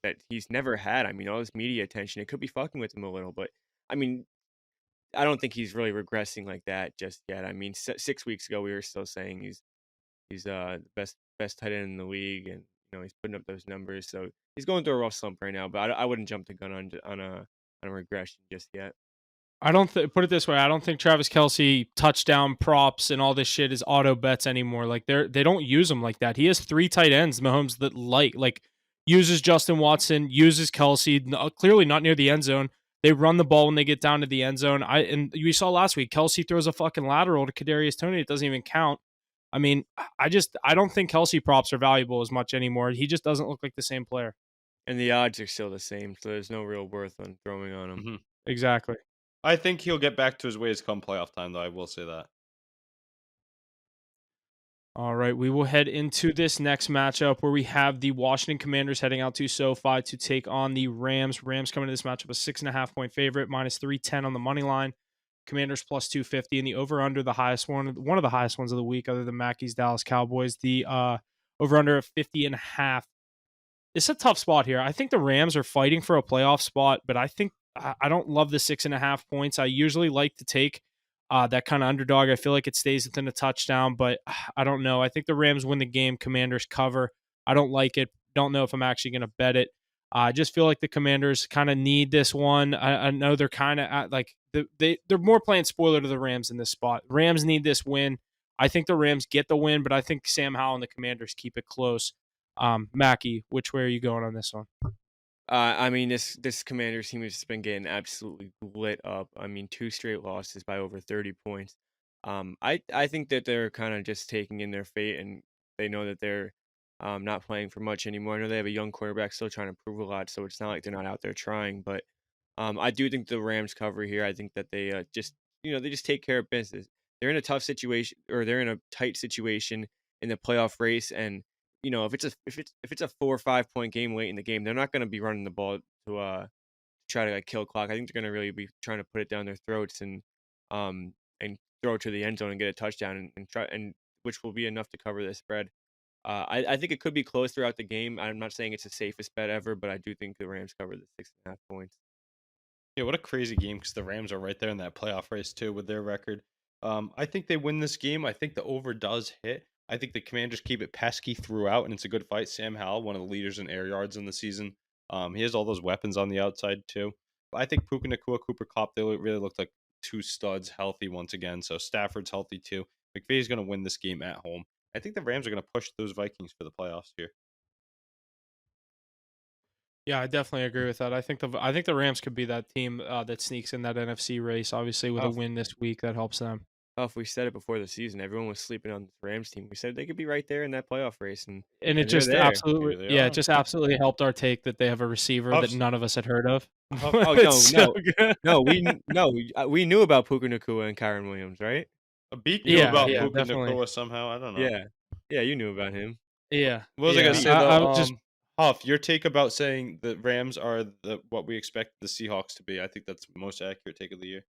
never had. I mean, all this media attention, it could be fucking with him a little, but I mean, I don't think he's really regressing like that just yet. I mean, 6 weeks ago we were still saying he's the best tight end in the league, and he's putting up those numbers. So he's going through a rough slump right now. But I wouldn't jump the gun on a regression just yet. I don't put it this way. I don't think Travis Kelce touchdown props and all this shit is auto bets anymore. Like they don't use them like that. He has 3 tight ends, Mahomes, that like uses Justin Watson, uses Kelce, clearly not near the end zone. They run the ball when they get down to the end zone. And we saw last week, Kelce throws a fucking lateral to Kadarius Toney. It doesn't even count. I mean, I don't think Kelce props are valuable as much anymore. He just doesn't look like the same player. And the odds are still the same, so there's no real worth on throwing on him. Mhm. Exactly. I think he'll get back to his ways come playoff time, though. I will say that. All right, we will head into this next matchup where we have the Washington Commanders heading out to SoFi to take on the Rams. Rams coming to this matchup a 6.5-point favorite, minus 310 on the money line. Commanders plus 250, and the over/under, the highest one of the highest ones of the week, other than Mackey's Dallas Cowboys. The over/under of 50.5. It's a tough spot here. I think the Rams are fighting for a playoff spot, but I don't love the 6.5 points. I usually like to take that kind of underdog. I feel like it stays within a touchdown, but I don't know. I think the Rams win the game. Commanders cover. I don't like it. Don't know if I'm actually going to bet it. I just feel like the Commanders kind of need this one. I know they're kind of at like they're more playing spoiler to the Rams in this spot. Rams need this win. I think the Rams get the win, but I think Sam Howell and the Commanders keep it close. Mackie, which way are you going on this one? I mean, this Commanders team has just been getting absolutely lit up. I mean, 2 straight losses by over 30 points. I think that they're kind of just taking in their fate, and they know that they're not playing for much anymore. I know they have a young quarterback still trying to prove a lot, so it's not like they're not out there trying. But I do think the Rams cover here. I think that they they just take care of business. They're in a tough situation, or they're in a tight situation in the playoff race, and if it's a 4 or 5 point game late in the game, they're not going to be running the ball to try to like kill clock. I think they're going to really be trying to put it down their throats and throw it to the end zone and get a touchdown and try, and which will be enough to cover the spread. I think it could be close throughout the game. I'm not saying it's the safest bet ever, but I do think the Rams cover the 6.5 points. Yeah, what a crazy game because the Rams are right there in that playoff race too with their record. I think they win this game. I think the over does hit. I think the Commanders keep it pesky throughout, and it's a good fight. Sam Howell, one of the leaders in air yards in the season. He has all those weapons on the outside too. But I think Puka Nacua, Cooper Kupp, they really looked like 2 studs healthy once again. So Stafford's healthy too. McVay's going to win this game at home. I think the Rams are going to push those Vikings for the playoffs here. Yeah, I definitely agree with that. I think the Rams could be that team that sneaks in that NFC race. Obviously, with a Oh, win this week, that helps them. if we said it before the season, everyone was sleeping on the Rams team. We said they could be right there in that playoff race, and And it they're just there. absolutely, Here they yeah, it are. just absolutely helped our take that they have a receiver that Huff's- none of us had heard of. Huff- Oh It's so no, good. we knew about Puka Nacua and Kyron Williams, right? Beat you Yeah, about yeah, Puka definitely. Nacua somehow. I don't know. Yeah, you knew about him. Yeah, What was I yeah. gonna say I though? would just Huff, your take about saying the Rams are what we expect the Seahawks to be. I think that's the most accurate take of the year.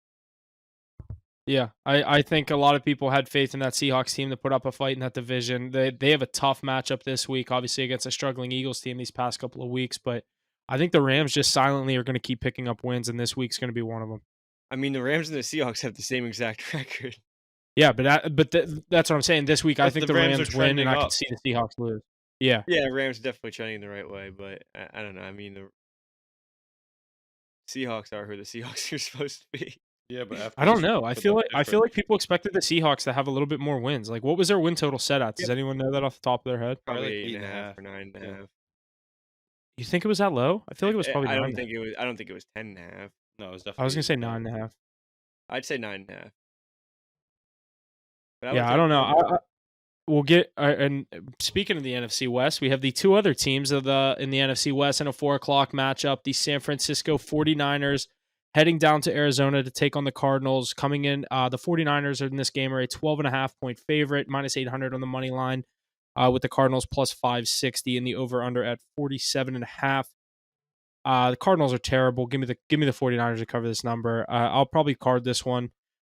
Yeah, I think a lot of people had faith in that Seahawks team to put up a fight in that division. They have a tough matchup this week, obviously against a struggling Eagles team these past couple of weeks, but I think the Rams just silently are going to keep picking up wins, and this week's going to be one of them. I mean, the Rams and the Seahawks have the same exact record. Yeah, that's what I'm saying. This week, I But think the the Rams are Rams win, trending and I can up. see the Seahawks lose. Yeah, Yeah, Rams definitely trending the right way, but I don't know. I mean, the Seahawks are who the Seahawks are supposed to be. Yeah, but after I don't this know. week, I could feel look like different. people expected the Seahawks to have a little bit more wins. Like, what was their win total set at? Does Yep. anyone know that off the top of their head? Probably like Probably 8.5 8.5. or 9.5. Yeah. You think it was that low? I feel like it was probably I don't 9. think it was. I don't think it was 10.5. No, it was I was definitely gonna say 8.5. 9.5. I'd say 9.5. But I would Yeah, I take don't the know. over. We'll get and speaking of the NFC West, we have the 2 other teams in the NFC West in a 4 o'clock matchup. The San Francisco 49ers heading down to Arizona to take on the Cardinals. Coming in, the 49ers are in this game are a 12.5-point favorite, minus 800 on the money line, with the Cardinals plus 560 and the over under at 47.5. The Cardinals are terrible. Give me the 49ers to cover this number. I'll probably card this one.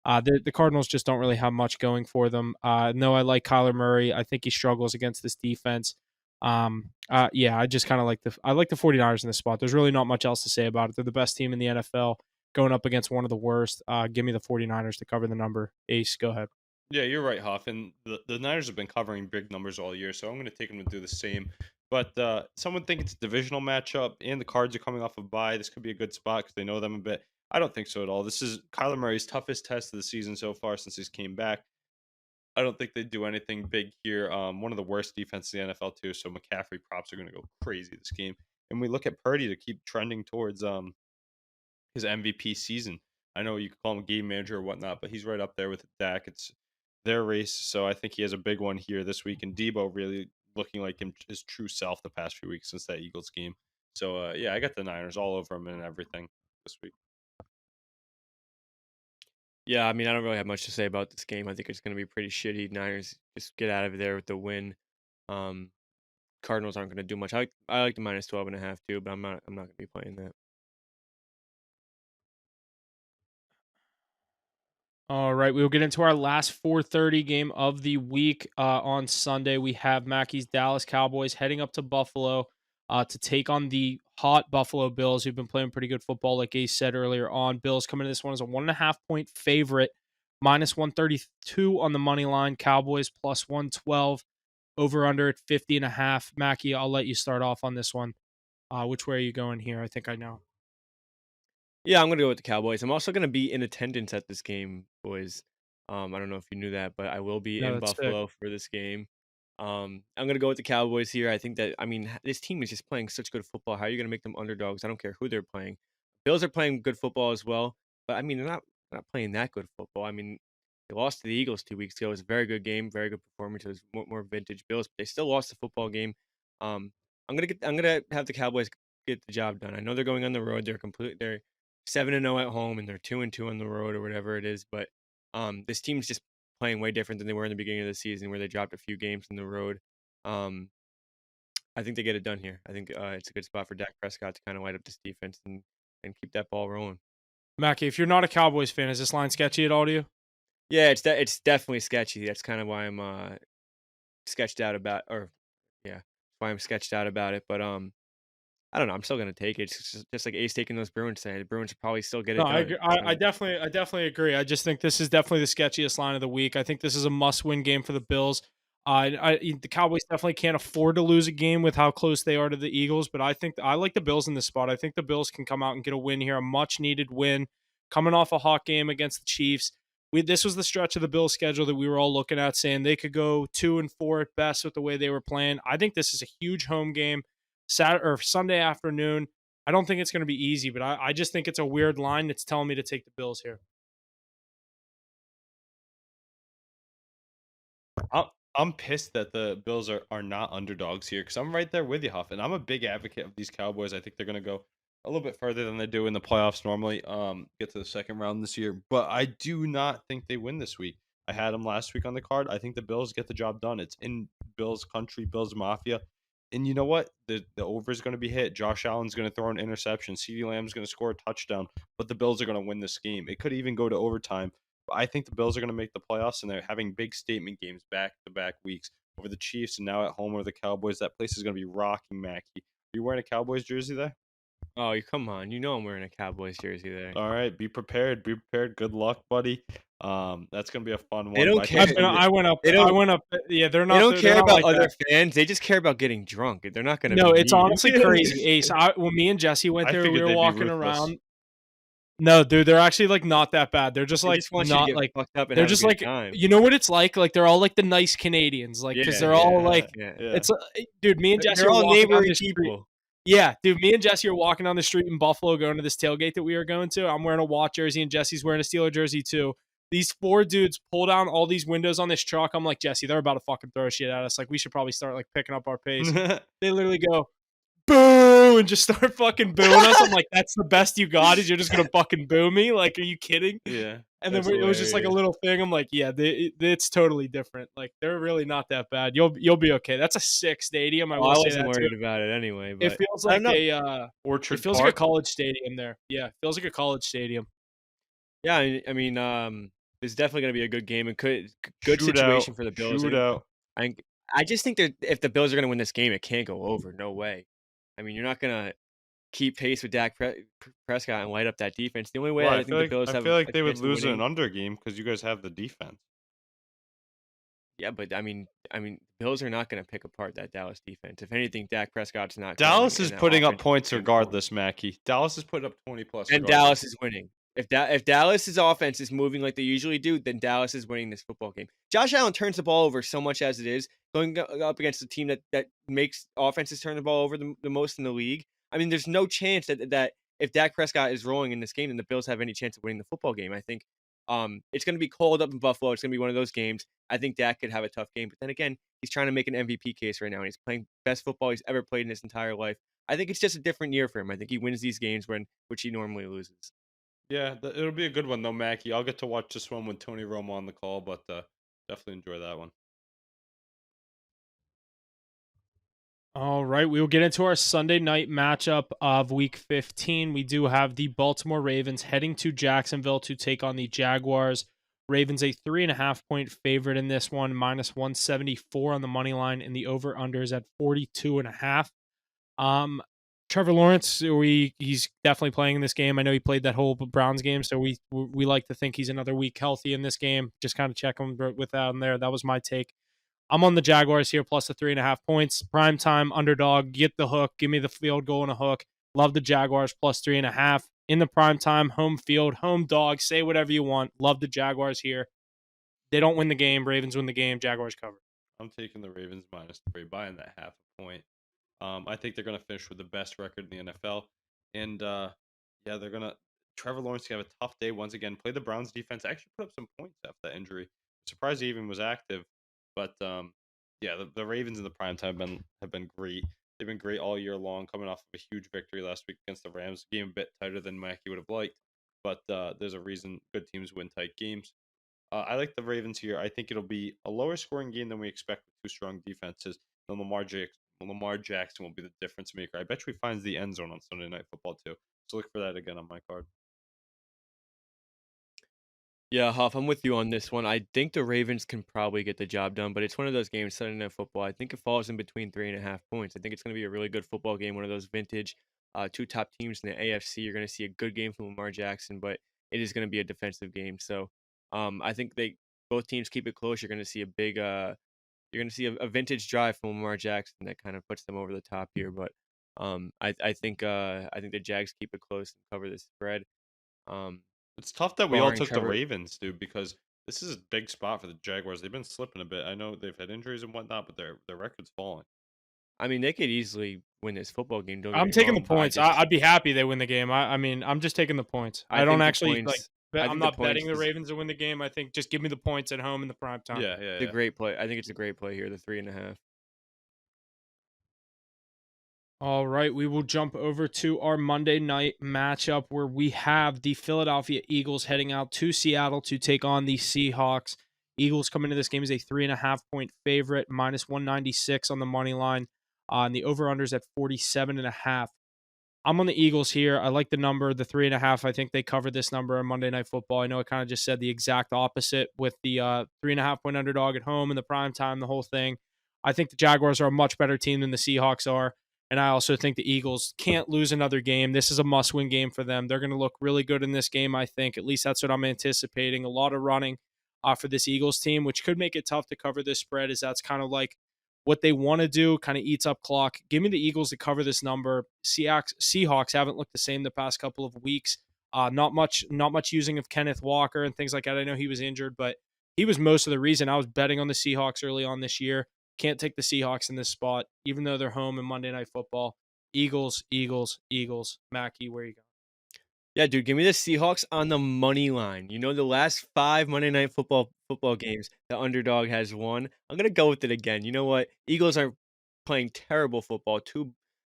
The Cardinals just don't really have much going for them. No, I like Kyler Murray. I think he struggles against this defense. Yeah, I just kind of I like the 49ers in this spot. There's really not much else to say about it. They're the best team in the NFL going up against one of the worst. Give me the 49ers to cover the number. Ace, go ahead. Yeah, you're right, Huff. And the Niners have been covering big numbers all year, so I'm going to take them to do the same. But some would think it's a divisional matchup, and the Cards are coming off a bye. This could be a good spot because they know them a bit. I don't think so at all. This is Kyler Murray's toughest test of the season so far since he's came back. I don't think they do anything big here. One of the worst defenses in the NFL too. So McCaffrey props are going to go crazy this game. And we look at Purdy to keep trending towards his MVP season. I know you could call him game manager or whatnot, but he's right up there with Dak. It's their race, so I think he has a big one here this week. And Debo really looking like his true self the past few weeks since that Eagles game. So yeah, I got the Niners all over him and everything this week. Yeah, I mean, I don't really have much to say about this game. I think it's going to be pretty shitty. Niners just get out of there with the win. Um, Cardinals aren't going to do much. I like the minus 12.5 too, but I'm not going to be playing that. All right, we'll get into our last 4:30 game of the week. On Sunday, we have Mackey's Dallas Cowboys heading up to Buffalo to take on the hot Buffalo Bills, who've been playing pretty good football, like Ace said earlier on. Bills coming to this one as a 1.5-point favorite, minus 132 on the money line. Cowboys plus 112, over under at 50.5. Mackey, I'll let you start off on this one. Which way are you going here? I think I know. Yeah, I'm going to go with the Cowboys. I'm also going to be in attendance at this game, boys. I don't know if you knew that, but I will be No, in that's sick. Buffalo for this game. I'm going to go with the Cowboys here. I think that, this team is just playing such good football. How are you going to make them underdogs? I don't care who they're playing. Bills are playing good football as well, but they're not playing that good football. I mean, they lost to the Eagles 2 weeks ago. It was a very good game, very good performance. It was more vintage Bills, but they still lost the football game. I'm gonna have the Cowboys get the job done. I know they're going on the road. They're 7-0 at home and they're 2-2 on the road or whatever it is. But this team's just playing way different than they were in the beginning of the season, where they dropped a few games on the road. I think they get it done here. I think it's a good spot for Dak Prescott to kind of light up this defense and keep that ball rolling. Mackey, if you're not a Cowboys fan, is this line sketchy at all to you? Yeah, it's definitely sketchy. That's kind of why I'm sketched out about, or yeah, why I'm sketched out about it. But I don't know. I'm still gonna take it. It's just like Ace taking those Bruins today. The Bruins should probably still get it No, done. I definitely agree. I just think this is definitely the sketchiest line of the week. I think this is a must-win game for the Bills. The Cowboys definitely can't afford to lose a game with how close they are to the Eagles, but I think I like the Bills in this spot. I think the Bills can come out and get a win here, a much-needed win, coming off a hot game against the Chiefs. This was the stretch of the Bills' schedule that we were all looking at, saying they could go 2-4 at best with the way they were playing. I think this is a huge home game, Saturday or Sunday afternoon. I don't think it's going to be easy, but I just think it's a weird line that's telling me to take the Bills here. I'm pissed that the Bills are not underdogs here because I'm right there with you, Huff, and I'm a big advocate of these Cowboys. I think they're going to go a little bit further than they do in the playoffs normally. Get to the second round this year, but I do not think they win this week. I had them last week on the card. I think the Bills get the job done. It's in Bills country, Bills Mafia. And you know what? The over is going to be hit. Josh Allen's going to throw an interception. CeeDee Lamb's going to score a touchdown. But the Bills are going to win this game. It could even go to overtime. But I think the Bills are going to make the playoffs, and they're having big statement games back-to-back weeks over the Chiefs and now at home over the Cowboys. That place is going to be rocking, Mackie. Are you wearing a Cowboys jersey there? Oh, come on! You know I'm wearing a Cowboys jersey there. All right, be prepared. Be prepared. Good luck, buddy. That's gonna be a fun one. They don't care. I went up. Yeah, they're not. They don't they're care not about like other that. fans. They just care about getting drunk. They're not gonna. No, be it's mean. honestly crazy, Ace. When me and Jesse went I there, we figured were they'd be walking ruthless. around. No, dude, they're actually like not that bad. They're just They like just want you to not get like fucked up and they're have a just good like time. you know what it's like? Like they're all like the nice Canadians, like because they're all like yeah. it's dude. Me and Jesse They're are all walking down neighboring the street. people. Yeah, dude, me and Jesse are walking down the street in Buffalo going to this tailgate that we are going to. I'm wearing a Watt jersey and Jesse's wearing a Steeler jersey too. These four dudes pull down all these windows on this truck. I'm like, Jesse, they're about to fucking throw shit at us. Like, we should probably start like picking up our pace. They literally go, boo, and just start fucking booing us. I'm like, that's the best you got is you're just going to fucking boo me? Like, are you kidding? Yeah. And then it was just like a little thing. I'm like, yeah, it's totally different. Like, they're really not that bad. You'll be okay. That's a sick stadium. I Well, will I say wasn't that worried too. about it anyway. But It feels I like don't know. Orchard it feels Park. like a college stadium there. Yeah, it feels like a college stadium. Yeah, I mean, This is definitely gonna be a good game and good Shootout. situation for the Bills. Shootout. I just think that if the Bills are gonna win this game, it can't go over. No way. I mean, you're not gonna keep pace with Prescott and light up that defense. The only way Well, I think the Bills I have feel like a they would chance of lose in an winning. under game because you guys have the defense. Yeah, but I mean, Bills are not gonna pick apart that Dallas defense. If anything, Dak Prescott's not going, Dallas is and that putting up offense is points gonna be going. regardless, Mackey. Dallas is putting up 20 plus And regardless. Dallas is winning. If Dallas's offense is moving like they usually do, then Dallas is winning this football game. Josh Allen turns the ball over so much as it is, going up against a team that makes offenses turn the ball over the most in the league. I mean, there's no chance that if Dak Prescott is rolling in this game, then the Bills have any chance of winning the football game. I think it's going to be cold up in Buffalo. It's going to be one of those games. I think Dak could have a tough game, but then again, he's trying to make an MVP case right now, and he's playing best football he's ever played in his entire life. I think it's just a different year for him. I think he wins these games which he normally loses. Yeah, it'll be a good one though, Mackey. I'll get to watch this one with Tony Romo on the call, but definitely enjoy that one. All right, we will get into our Sunday night matchup of Week 15. We do have the Baltimore Ravens heading to Jacksonville to take on the Jaguars. Ravens a 3.5 point favorite in this one, minus 174 on the money line, and the over/unders at 42.5. Trevor Lawrence, he's definitely playing in this game. I know he played that whole Browns game, so we like to think he's another week healthy in this game. Just kind of check him with that in there. That was my take. I'm on the Jaguars here, plus the 3.5 points. Prime time underdog. Get the hook. Give me the field goal and a hook. Love the Jaguars plus 3.5 in the prime time home field, home dog. Say whatever you want. Love the Jaguars here. They don't win the game. Ravens win the game. Jaguars cover. I'm taking the Ravens -3, buying that half a point. I think they're going to finish with the best record in the NFL. And yeah, they're going to. Trevor Lawrence going to have a tough day once again. Play the Browns defense. Actually put up some points after that injury. Surprised he even was active. But yeah, the Ravens in the prime time have been great. They've been great all year long, coming off of a huge victory last week against the Rams. Game a bit tighter than Mackey would have liked. But there's a reason good teams win tight games. I like the Ravens here. I think it'll be a lower scoring game than we expect with two strong defenses. And Lamar Jackson will be the difference maker. I bet you he finds the end zone on Sunday Night Football too. So look for that again on my card. Yeah, Huff, I'm with you on this one. I think the Ravens can probably get the job done, but it's one of those games, Sunday Night Football. I think it falls in between 3.5 points. I think it's going to be a really good football game, one of those vintage two top teams in the AFC. You're going to see a good game from Lamar Jackson, but it is going to be a defensive game. So I think both teams keep it close. You're going to see you're going to see a vintage drive from Lamar Jackson that kind of puts them over the top here. But I think the Jags keep it close and cover the spread. Um, It's tough that we all Barring took the Trevor. Ravens, dude, because this is a big spot for the Jaguars. They've been slipping a bit. I know they've had injuries and whatnot, but their record's falling. I mean, they could easily win this football game. Don't get I'm me taking the wrong, but points. I'd be happy they win the game. I mean, I'm just taking the points. I I don't think the actually like. points. I I'm think the not betting points the is Ravens to win the game. I think just give me the points at home in the prime time. Yeah, yeah, the yeah. great play. I think it's a great play here. The 3.5. All right, we will jump over to our Monday night matchup where we have the Philadelphia Eagles heading out to Seattle to take on the Seahawks. Eagles come into this game as a 3.5 point favorite, minus 196 on the money line. And the over-unders at 47.5. I'm on the Eagles here. I like the number, the 3.5. I think they cover this number on Monday Night Football. I know I kind of just said the exact opposite with the 3.5 point underdog at home in the prime time, the whole thing. I think the Jaguars are a much better team than the Seahawks are. And I also think the Eagles can't lose another game. This is a must-win game for them. They're going to look really good in this game, I think. At least that's what I'm anticipating. A lot of running for this Eagles team, which could make it tough to cover this spread, as that's kind of like what they want to do, kind of eats up clock. Give me the Eagles to cover this number. Seahawks haven't looked the same the past couple of weeks. Not much using of Kenneth Walker and things like that. I know he was injured, but he was most of the reason I was betting on the Seahawks early on this year. Can't take the Seahawks in this spot, even though they're home in Monday Night Football. Eagles, Eagles, Eagles. Mackie, where you go? Yeah, dude, give me the Seahawks on the money line. You know, the last 5 Monday Night Football games, the underdog has won. I'm gonna go with it again. You know what? Eagles are playing terrible football.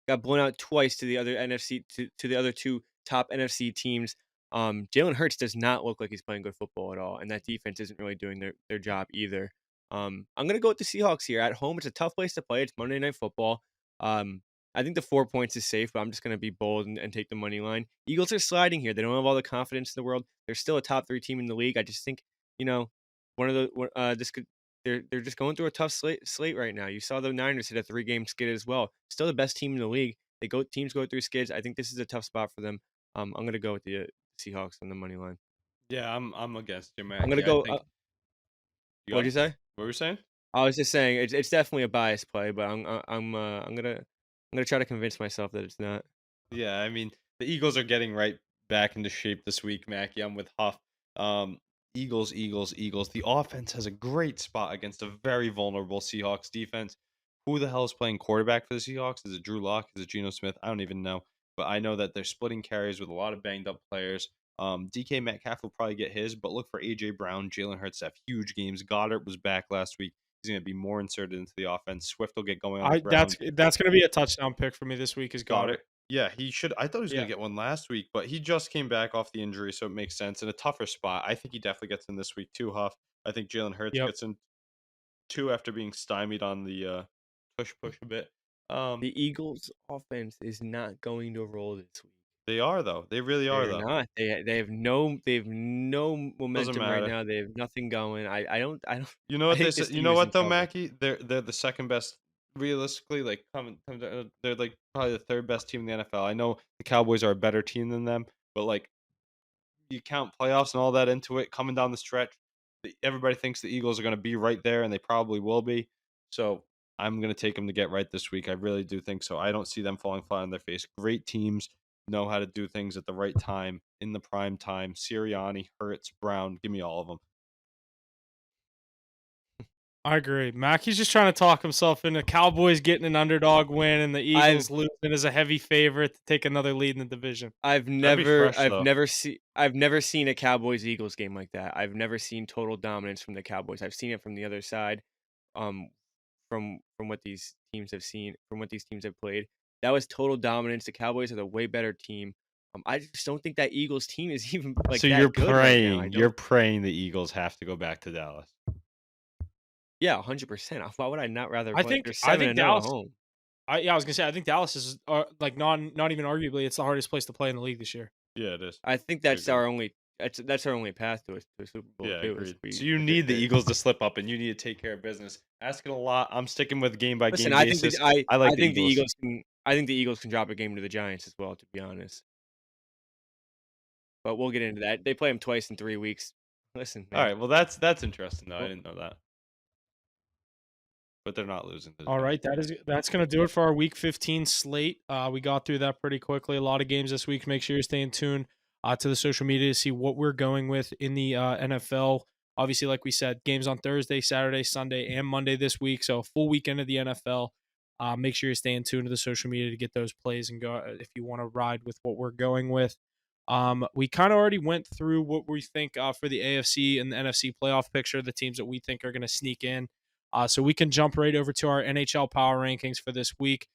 Got blown out twice to the other to the other two top NFC teams. Jalen Hurts does not look like he's playing good football at all, and that defense isn't really doing their job either. I'm gonna go with the Seahawks here. At home, it's a tough place to play. It's Monday Night Football. I think the 4 points is safe, but I'm just going to be bold and take the money line. Eagles are sliding here. They don't have all the confidence in the world. They're still a top 3 team in the league. I just think you know, one of the this could they're just going through a tough slate right now. You saw the Niners hit a 3-game skid as well. Still the best team in the league. Teams go through skids. I think this is a tough spot for them. I'm gonna go with the Seahawks on the money line. Yeah, I'm against you, I'm gonna Mackey. I go. think you What'd got you say? what were you saying? I was just saying it's definitely a bias play, but I'm gonna try to convince myself that it's not. Yeah, I mean, the Eagles are getting right back into shape this week, Mackie. I'm with Huff. Um, Eagles, Eagles, Eagles. The offense has a great spot against a very vulnerable Seahawks defense. Who the hell is playing quarterback for the Seahawks? Is it Drew Lock? Is it Geno Smith? I don't even know. But I know that they're splitting carries with a lot of banged up players. DK Metcalf will probably get his, but look for AJ Brown, Jalen Hurts to have huge games. Goddard was back last week. He's going to be more inserted into the offense. Swift will get going on the I that's ground. that's gonna be a touchdown pick for me this week is Goddard. Goddard. Yeah, he should. I thought he was going Yeah. to get one last week, but he just came back off the injury, so it makes sense. In a tougher spot, I think he definitely gets in this week too, Huff. I think Jalen Hurts Yep. gets in two after being stymied on the push a bit. The Eagles' offense is not going to roll this week. They are though. They really are They're though. not. They have no Doesn't momentum right matter. now. They have nothing going. I don't. You know I what they think said? this You team know is what in though, trouble. Mackie? They're the second best. Realistically, like they're like probably the third best team in the NFL. I know the Cowboys are a better team than them, but like you count playoffs and all that into it coming down the stretch. Everybody thinks the Eagles are going to be right there, and they probably will be. So I'm going to take them to get right this week. I really do think so. I don't see them falling flat on their face. Great teams know how to do things at the right time in the prime time. Sirianni, Hurts, Brown, give me all of them. I agree. Mackey's just trying to talk himself into Cowboys getting an underdog win and the Eagles losing as a heavy favorite to take another lead in the division. I've That'd be never fresh, I've though. never seen I've never seen a Cowboys Eagles game like that. I've never seen total dominance from the Cowboys. I've seen it from the other side, um, from what these teams have seen, from what these teams have played. That was total dominance. The Cowboys are the way better team. I just don't think that Eagles team is even like So you're that good right now. I you're don't. praying the Eagles have to go back to Dallas. Yeah, 100%. Why would I not rather I play? think They're I seven think and zero at Dallas home. I was gonna say I think Dallas is like not even arguably it's the hardest place to play in the league this year. Yeah, it is. I think I that's agree. our only that's our only path to a Super Bowl Yeah, too. Is agreed. So you need the Eagles to slip up, and you need to take care of business. Asking a lot. I'm sticking with game by Listen, game basis. I like the Eagles. I think the Eagles can drop a game to the Giants as well, to be honest. But we'll get into that. They play them twice in 3 weeks. Listen, All man. right. Well, that's interesting though. I Well, didn't know that. But they're not losing to the All right, Giants. that's gonna do it for our Week 15 slate. We got through that pretty quickly. A lot of games this week. Make sure you're staying tuned to the social media to see what we're going with in the NFL. Obviously, like we said, games on Thursday, Saturday, Sunday, and Monday this week. So a full weekend of the NFL. Make sure you're staying tuned to the social media to get those plays and go if you want to ride with what we're going with. We kind of already went through what we think for the AFC and the NFC playoff picture, the teams that we think are going to sneak in. So we can jump right over to our NHL power rankings for this week.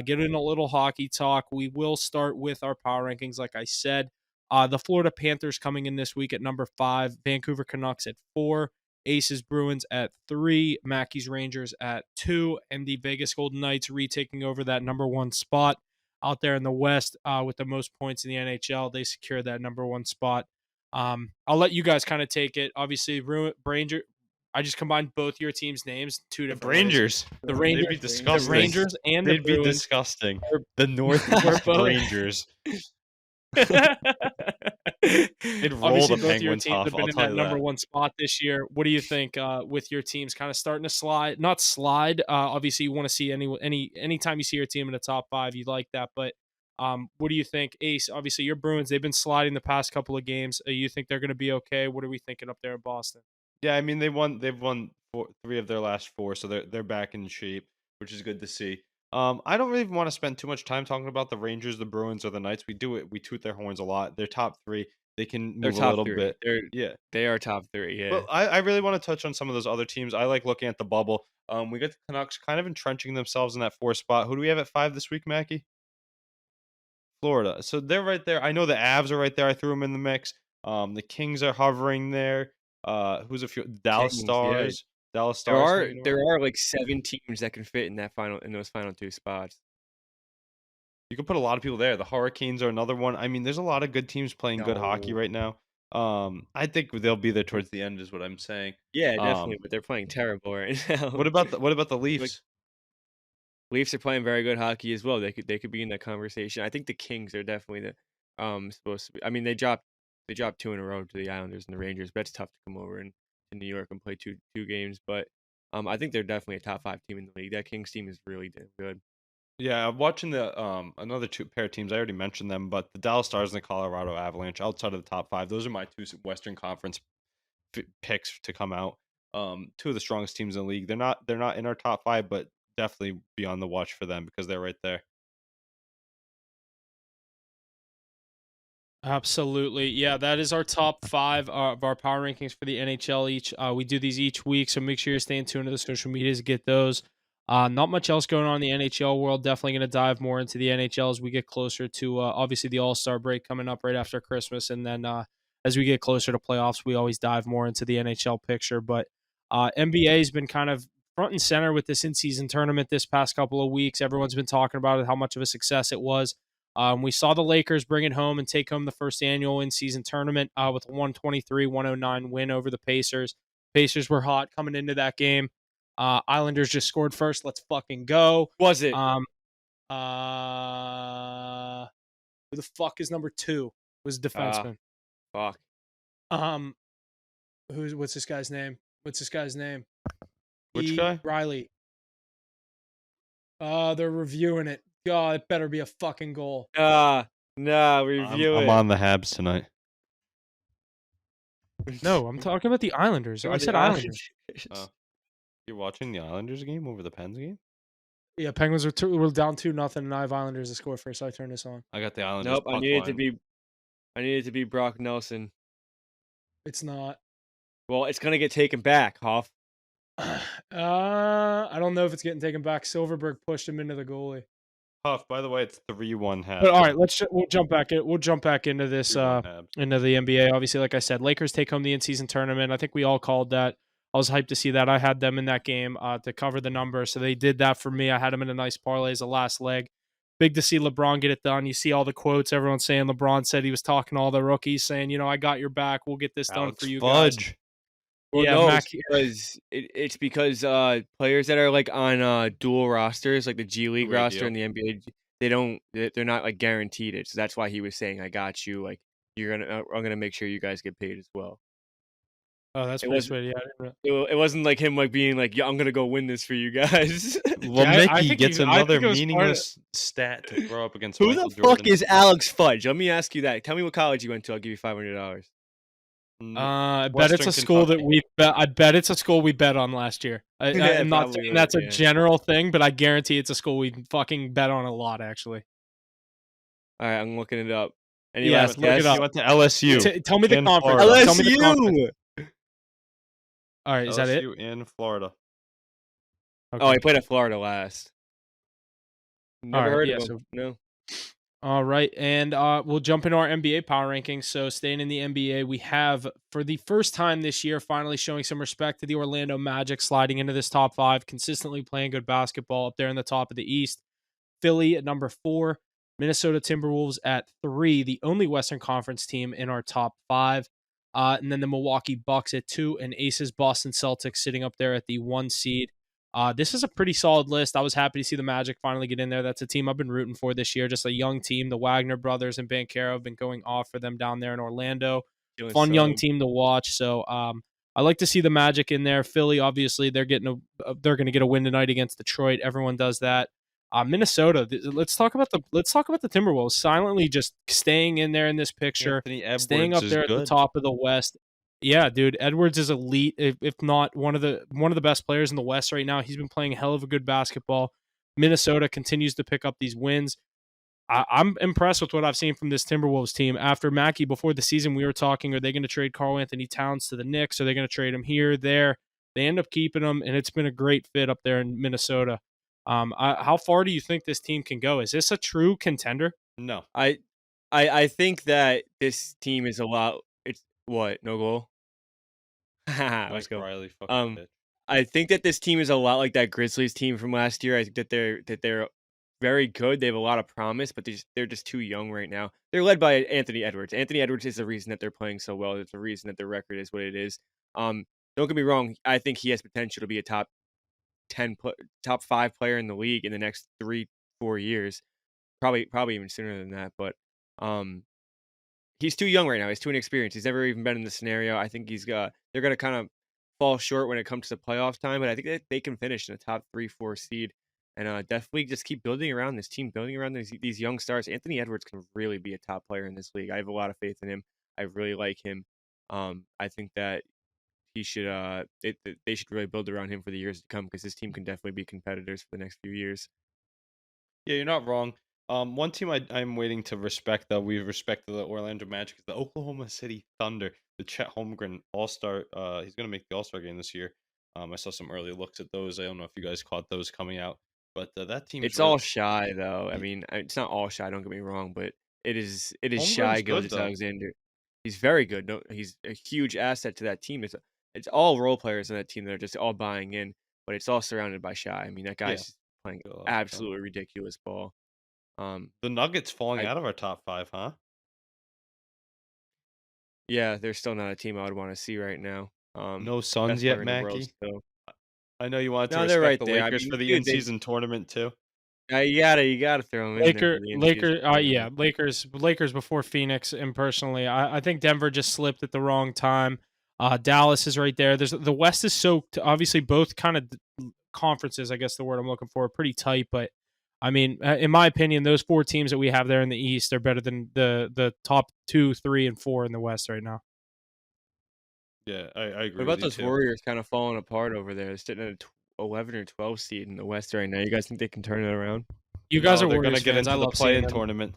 Get in a little hockey talk. We will start with our power rankings, like I said. The Florida Panthers coming in this week at number 5, Vancouver Canucks at 4, Aces Bruins at 3, Mackey's Rangers at 2, and the Vegas Golden Knights retaking over that number 1 spot out there in the West with the most points in the NHL. They secured that number 1 spot. I'll let you guys kind of take it. Obviously, Ranger. I just combined both your teams' names, two The different ways. Rangers. The Rangers, They'd be the disgusting. Rangers, and the They'd be Bruins. disgusting. We're, The we're Northeast both. Rangers. They'd roll Obviously, the both of your Penguins teams off. have been I'll in tell that you number that. 1 spot this year. What do you think with your teams kind of starting to slide? Not slide. Obviously, you want to see anytime you see your team in the top 5, you like that. But what do you think, Ace? Obviously, your Bruins, they've been sliding the past couple of games. You think they're going to be okay? What are we thinking up there in Boston? Yeah, I mean they've won 3 of their last 4, so they're back in shape, which is good to see. I don't really want to spend too much time talking about the Rangers, the Bruins, or the Knights. We toot their horns a lot. They're top 3. They can They're move a top little 3. bit. Yeah. They are top 3. Yeah. But I really want to touch on some of those other teams. I like looking at the bubble. We got the Canucks kind of entrenching themselves in that 4 spot. Who do we have at 5 this week, Mackie? Florida. So they're right there. I know the Avs are right there. I threw them in the mix. The Kings are hovering there. Who's a few? Dallas Kings, yeah. Stars. Dallas Stars. There are like 7 teams that can fit in those final 2 spots. You can put a lot of people there. The Hurricanes are another one. I mean, there's a lot of good teams playing good hockey No. right now. I think they'll be there towards the end, is what I'm saying. Yeah, Um, definitely, but they're playing terrible right now. what about the Like, Leafs? Leafs are playing very good hockey as well. They could be in that conversation. I think the Kings are definitely the supposed to be. I mean, they dropped 2 in a row to the Islanders and the Rangers, but it's tough to come over to New York and play two games. But I think they're definitely a top 5 team in the league. That Kings team is really damn good. Yeah, I'm watching the another two pair of teams. I already mentioned them, but the Dallas Stars and the Colorado Avalanche outside of the top 5. Those are my two Western Conference picks to come out. Two of the strongest teams in the league. They're not in our top 5, but definitely be on the watch for them because they're right there. Absolutely. Yeah, that is our top 5 of our power rankings for the NHL each. We do these each week, so make sure you're staying tuned to the social medias to get those. Not much else going on in the NHL world. Definitely going to dive more into the NHL as we get closer to obviously the All-Star break coming up right after Christmas. And then as we get closer to playoffs, we always dive more into the NHL picture. But NBA has been kind of front and center with this in-season tournament this past couple of weeks. Everyone's been talking about it, how much of a success it was. We saw the Lakers bring it home and take home the first annual in-season tournament with a 123-109 win over the Pacers. Pacers were hot coming into that game. Islanders just scored first. Let's fucking go. Was it? Who the fuck is number 2? Was defenseman. Fuck. What's this guy's name? Which guy? Riley. They're reviewing it. God, it better be a fucking goal. Nah, review I'm it. on the Habs tonight. No, I'm talking about the Islanders. Or I the said Islanders. Oh. You're watching the Islanders game over the Pens game? Yeah, Penguins were down 2-0, and I have Islanders to score first. So I turn this on. I got the Islanders. Nope, I puck needed to line. be Brock Nelson. It's not. Well, it's gonna get taken back, Hoff. I don't know if it's getting taken back. Silverberg pushed him into the goalie. Huff, by the way, it's 3-1 Habs. But all right, we'll jump back. We'll jump back into this 3-1 Habs. into the NBA. Obviously, like I said, Lakers take home the in-season tournament. I think we all called that. I was hyped to see that. I had them in that game to cover the number, so they did that for me. I had them in a nice parlay as a last leg. Big to see LeBron get it done. You see all the quotes. Everyone's saying LeBron said he was talking to all the rookies, saying, "I got your back. We'll get this done for you guys." Well, Yeah, no, Mac- it's because players that are like on dual rosters, like the G League Two-way roster deal. and the NBA, they're not like guaranteed it. So that's why he was saying, "I got you." Like I'm gonna make sure you guys get paid as well. Oh, that's It pretty wasn't- sweet. Yeah, I didn't know. It wasn't like him like being like, "Yeah, I'm gonna go win this for you guys." Well, Yeah, I Mickey think gets I think another it was part of- meaningless stat to throw up against Who Michael the Jordan. fuck is Alex Fudge? Let me ask you that. Tell me what college you went to. I'll give you $500. I bet it's a Western school that Kentucky. we bet. I bet it's a school we bet on last year. Yeah, I'm not probably saying is, that's a yeah. general thing, but I guarantee it's a school we fucking bet on a lot. Actually, All right, I'm looking it up. Any Yeah, last look it guess? up. He went to LSU. Tell me the in conference. Florida. Tell me the conference. LSU. All right, is that it? LSU in Florida. Oh, Okay. he played at Florida last. Never right, heard yeah, of him. so- No. All right, and we'll jump into our NBA power rankings. So, staying in the NBA, we have for the first time this year finally showing some respect to the Orlando Magic, sliding into this top 5, consistently playing good basketball up there in the top of the East. Philly at number 4, Minnesota Timberwolves at 3, the only Western Conference team in our top 5. And then the Milwaukee Bucks at 2, and Aces Boston Celtics sitting up there at the 1 seed. This is a pretty solid list. I was happy to see the Magic finally get in there. That's a team I've been rooting for this year. Just a young team. The Wagner brothers and Banchero have been going off for them down there in Orlando. Feeling Fun young so- team to watch. So I like to see the Magic in there. Philly, obviously, they're going to get a win tonight against Detroit. Everyone does that. Minnesota. Let's talk about the Timberwolves silently just staying in there in this picture, Anthony Edwards staying up is there at the good. top of the West. Yeah, dude, Edwards is elite, if not one of the best players in the West right now. He's been playing a hell of a good basketball. Minnesota continues to pick up these wins. I'm impressed with what I've seen from this Timberwolves team. After Mackey, before the season, we were talking, are they going to trade Karl Anthony Towns to the Knicks? Are they going to trade him here, there? They end up keeping him, and it's been a great fit up there in Minnesota. How far do you think this team can go? Is this a true contender? No. I think that this team is a lot. It's what? No goal. Let's Mike go. Riley, fucking bitch. I think that this team is a lot like that Grizzlies team from last year. I think that they're very good. They have a lot of promise, but they're just too young right now. They're led by Anthony Edwards. Anthony Edwards is the reason that they're playing so well. It's the reason that their record is what it is. Don't get me wrong. I think he has potential to be a top 5 player in the league in the next 3-4 years. Probably even sooner than that. But um, he's too young right now. He's too inexperienced. He's never even been in the scenario. I think they're gonna kind of fall short when it comes to playoff time, but I think that they can finish in the top 3-4 seed, and definitely just keep building around this team, building around these young stars. Anthony Edwards can really be a top player in this league. I have a lot of faith in him. I really like him. I think that he should they should really build around him for the years to come because this team can definitely be competitors for the next few years. Yeah, you're not wrong. One team I'm waiting to respect, though we respect the Orlando Magic, is the Oklahoma City Thunder. The Chet Holmgren All Star. He's gonna make the All Star game this year. I saw some early looks at those. I don't know if you guys caught those coming out, but that team's It's real. all shy though. I mean, it's not all shy. Don't get me wrong, but it is Holmgren's shy good Gilgeous though. Alexander. He's very good. No, he's a huge asset to that team. It's all role players on that team that are just all buying in, but it's all surrounded by shy. I mean, that Yeah, guy's playing got a lot of skill. absolutely ridiculous ball. Um, The Nuggets falling I out of our top five, huh? Yeah, they're still not a team I would want to see right now. No Suns Best yet, player in the world Mackie. still. I know you wanted to No, they're respect right the there. I Lakers mean, for the dude, they in-season tournament too. you gotta throw them in there for the in-season Yeah, tournament. Lakers before Phoenix. And personally, I think Denver just slipped at the wrong time. Dallas is right there. The West is so obviously both kind of conferences. I guess the word I'm looking for are pretty tight. But I mean, in my opinion, those four teams that we have there in the East are better than the top 2, 3, and 4 in the West right now. Yeah, I What agree with about you those too. Warriors kind of falling apart over there? They're sitting at a 11 or 12 seed in the West right now. You guys think they can turn it around? You guys No, are they're gonna Warriors get fans. I into the love seeing play-in them. tournament.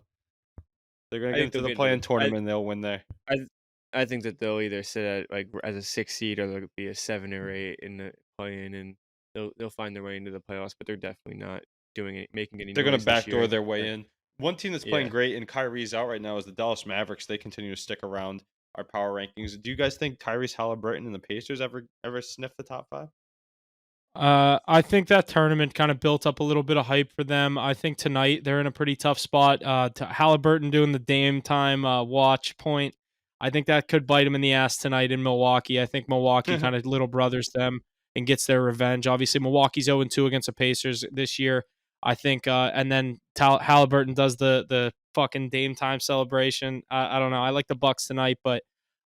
They're gonna I get think into they'll the get into play-in the. tournament. They'll win there. I, I think that they'll either sit at like as a 6 seed or they'll be a 7 or 8 in the play-in, and they'll find their way into the playoffs. But they're definitely not making any They're gonna noise this year. backdoor I their think way that in. One team that's playing yeah. great and Kyrie's out right now is the Dallas Mavericks. They continue to stick around our power rankings. Do you guys think Tyrese Halliburton and the Pacers ever sniff the top five? I think that tournament kind of built up a little bit of hype for them. I think tonight they're in a pretty tough spot. To Halliburton doing the Dame time watch point, I think that could bite him in the ass tonight in Milwaukee. I think Milwaukee kind of little brothers them and gets their revenge. Obviously, Milwaukee's 0-2 against the Pacers this year. I think, and then Halliburton does the fucking Dame time celebration. I don't know. I like the Bucks tonight, but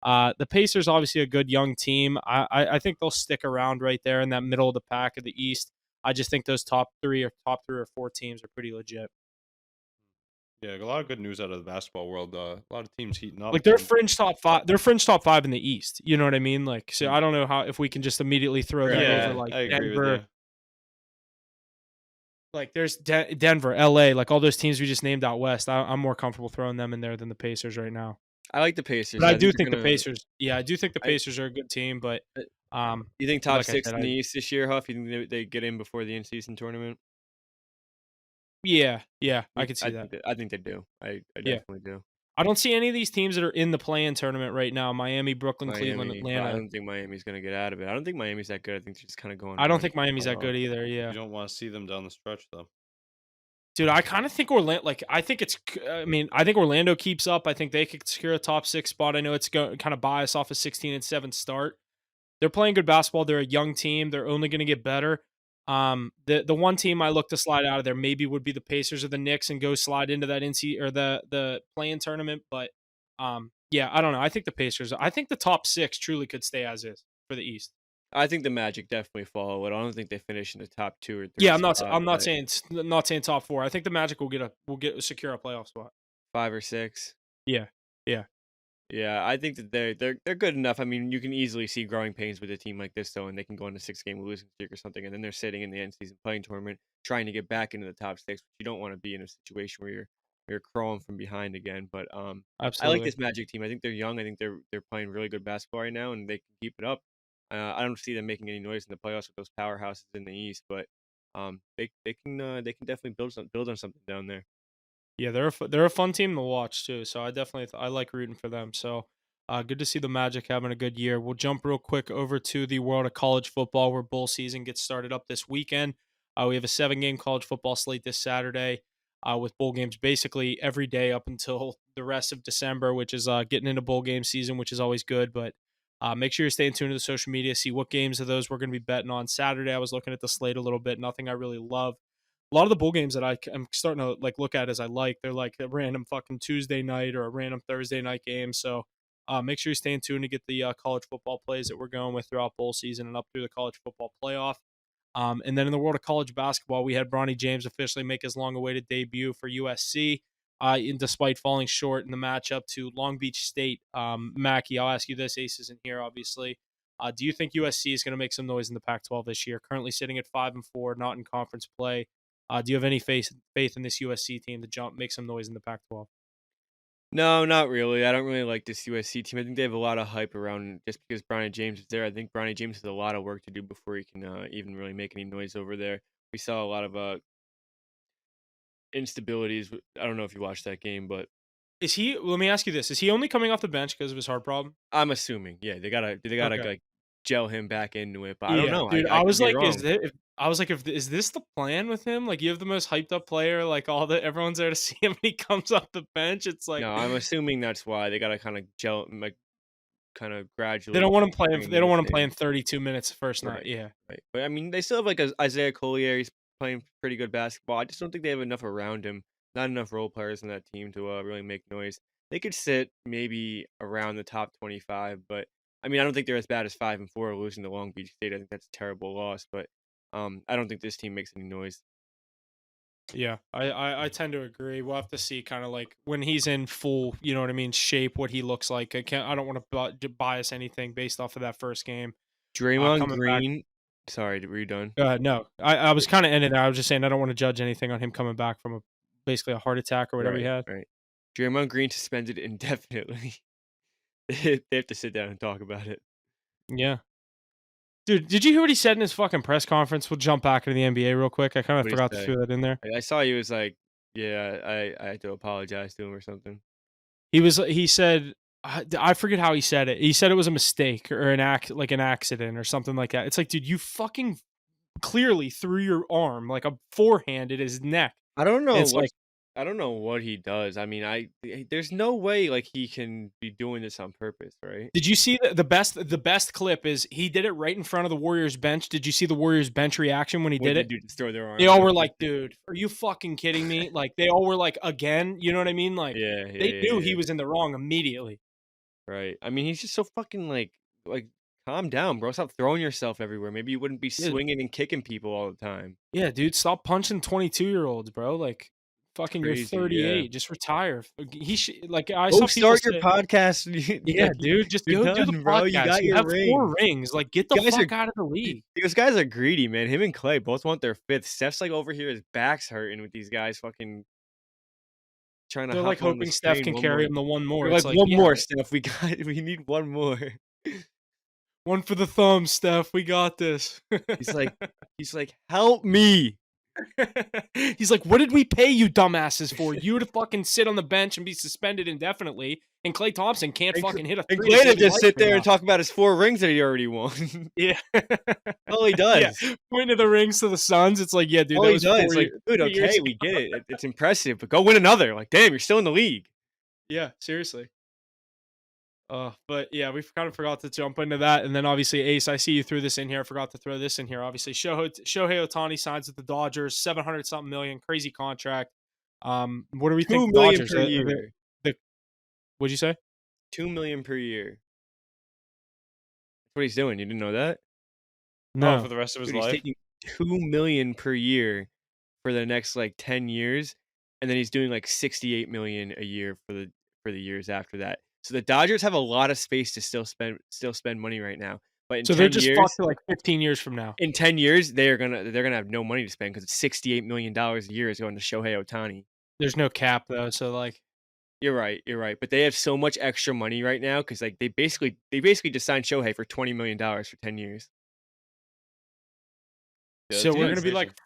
the Pacers obviously a good young team. I think they'll stick around right there in that middle of the pack of the East. I just think those top three or four teams are pretty legit. Yeah, a lot of good news out of the basketball world. A lot of teams heating up. Like they're And fringe top five. They're fringe top five in the East. You know what I mean? Like, so mm, I don't know how if we can just immediately throw them Right. over yeah, like I agree with Denver. you. Like there's Denver, LA, like all those teams we just named out west. I'm more comfortable throwing them in there than the Pacers right now. I like the Pacers. But I I think do they're think the gonna. Pacers. Yeah, I do think the I Pacers are a good team. But You think top like I 6 said, in the East this year, Huff? You think they get in before the in-season tournament? yeah, I could see that. I think they do. I Yeah. definitely do. I don't see any of these teams that are in the play-in tournament right now. Miami, Brooklyn, Cleveland, Miami, but I Atlanta. don't think Miami's gonna get out of it. I don't think Miami's that good. I think they're just kind of going I don't run think Miami's that along. good either. You Yeah, don't want to see them down the stretch, though. dude, I kind of think Orlando. Like, I think it's. I mean, I think Orlando keeps up. I think they could secure a top 6 spot. I know it's going kind of biased off a 16-7 start. They're playing good basketball. They're a young team. They're only going to get better. The one team I look to slide out of there maybe would be the Pacers or the Knicks and go slide into that NC or the play-in tournament. But yeah, I don't know. I think the Pacers. I think the top 6 truly could stay as is for the East. I think the Magic definitely follow it. I don't think they finish in the top 2 or 3 Yeah, spot, I'm not but saying top 4. I think the Magic will get secure a playoff spot. 5 or 6. Yeah. Yeah. Yeah, I think that they're good enough. I mean, you can easily see growing pains with a team like this, though, and they can go on a 6-game losing streak or something, and then they're sitting in the end season playing tournament, trying to get back into the top 6. You don't want to be in a situation where you're crawling from behind again. But I like Absolutely. this Magic team. I think they're young. I think they're playing really good basketball right now, and they can keep it up. I don't see them making any noise in the playoffs with those powerhouses in the East, but they can definitely build on something down there. Yeah, they're a fun team to watch too. So I definitely I like rooting for them. So good to see the Magic having a good year. We'll jump real quick over to the world of college football where bowl season gets started up this weekend. We have a 7-game college football slate this Saturday, with bowl games basically every day up until the rest of December, which is getting into bowl game season, which is always good. But make sure you're staying tuned to the social media, see what games of those we're going to be betting on Saturday. I was looking at the slate a little bit, nothing I really love. A lot of the bowl games that I'm starting to like look at as I like, they're like a random fucking Tuesday night or a random Thursday night game. So make sure you're staying tuned to get the college football plays that we're going with throughout bowl season and up through the college football playoff. And then in the world of college basketball, we had Bronny James officially make his long-awaited debut for USC, despite falling short in the matchup to Long Beach State. Mackie, I'll ask you this. Ace isn't here, obviously. Do you think USC is going to make some noise in the Pac-12 this year? Currently sitting at 5-4, not in conference play. Do you have any faith in this USC team to make some noise in the Pac-12? No, not really. I don't really like this USC team. I think they have a lot of hype around just because Bronny James is there. I think Bronny James has a lot of work to do before he can even really make any noise over there. We saw a lot of instabilities. I don't know if you watched that game, but Is he? Let me ask you this: is he only coming off the bench because of his heart problem? I'm assuming, yeah, they gotta Okay. like gel him back into it. But I don't Yeah, know. dude. I I could was be like, wrong. is this the plan with him? Like, you have the most hyped up player, like everyone's there to see him, and he comes off the bench. It's like No, I'm assuming that's why they gotta kind of gel, like kind of they gradually don't want him playing. bring him They don't into want him things. playing 32 minutes the first night. Right, Yeah, right. But I mean, they still have like a Isaiah Collier. He's playing pretty good basketball. I just don't think they have enough around him. Not enough role players in that team to really make noise. They could sit maybe around the top 25, but I mean, I don't think they're as bad as 5-4 losing to Long Beach State. I think that's a terrible loss, but I don't think this team makes any noise. yeah. I tend to agree. We'll have to see, kind of like when he's in full, you know what I mean, shape, what he looks like. I don't want to bias anything based off of that first game. Draymond Coming back. Green. Sorry, were you done? No, I was kind of ending there. I was just saying I don't want to judge anything on him coming back from basically a heart attack or whatever he Right, had. right. Draymond Green suspended indefinitely. They have to sit down and talk about it. Yeah. Dude, did you hear what he said in his fucking press conference? We'll jump back into the NBA real quick. I kind of What do forgot you to say? throw that in there. I saw he was like, yeah, I had to apologize to him or something. He said, I forget how he said it. He said it was a mistake or an accident or something like that. It's like, dude, you fucking clearly threw your arm like a forehand at his neck. I don't And know it's like, what he does. I mean, there's no way like he can be doing this on purpose, right? did you see the best clip is he did it right in front of the Warriors bench. Did you see the Warriors bench reaction when he What did did it? they do? Just throw their They arms all up? were like, "Dude, are you fucking kidding me?" Like, they all were like, "Again?" You know what I mean? Like, Yeah, they yeah, knew yeah, he was in the wrong immediately. right. I mean, he's just so fucking like calm down, bro. Stop throwing yourself everywhere. Maybe you wouldn't be Yeah, swinging and kicking people all the time. yeah, dude, stop punching 22-year-olds, bro. Like, It's fucking, you're crazy. Yeah. 38. Just retire. He should like I Go saw people start your say, podcast. "Yeah, Like dude, just you're go do the done, bro. You podcast. got You your have 4 ring. rings. Like, get the You guys are fuck out of the league." these guys are greedy, man. Him and Clay both want their fifth. Steph's like over here, his back's hurting with these guys fucking trying to They're like hop on hoping this Steph train. can One carry more. him the one more. We're It's like like, one yeah, more, Steph. We need one more. one for the thumb, Steph. We got this. He's like he's like, help me. He's like, "What did we pay you dumbasses for? You to fucking sit on the bench and be suspended indefinitely, and Klay Thompson can't And, fucking hit a and three to Clay to save his just life sit right there and now." talk about his 4 rings that he already won. Yeah. All he Yeah, does. pointing to the rings to the Suns. It's like, yeah, dude, All that he was does. Like, dude, 4 years okay, ago. we get it. It's impressive, but go win another. Like, damn, you're still in the league. Yeah, seriously. But yeah, we kind of forgot to jump into that, and then obviously Ace, I see you threw this in here. I forgot to throw this in here. Obviously, Shohei Ohtani signs with the Dodgers, 700 something million, crazy contract. What do we think? 2 million Dodgers? per year. What'd you say? 2 million per year. That's what he's doing. You didn't know that? Oh, No. for the rest of his Dude, he's life. taking 2 million per year for the next like 10 years, and then he's doing like 68 million a year for the years after that. So the Dodgers have a lot of space to still spend money right now. But So they're just fucked for like 15 years from now. in 10 years, they're gonna have no money to spend because it's $68 million a year is going to Shohei Ohtani. There's no cap though, so like, You're right. But they have so much extra money right now because like they basically just signed Shohei for $20 million for 10 years. Yeah, so that's we're good gonna be like inflation.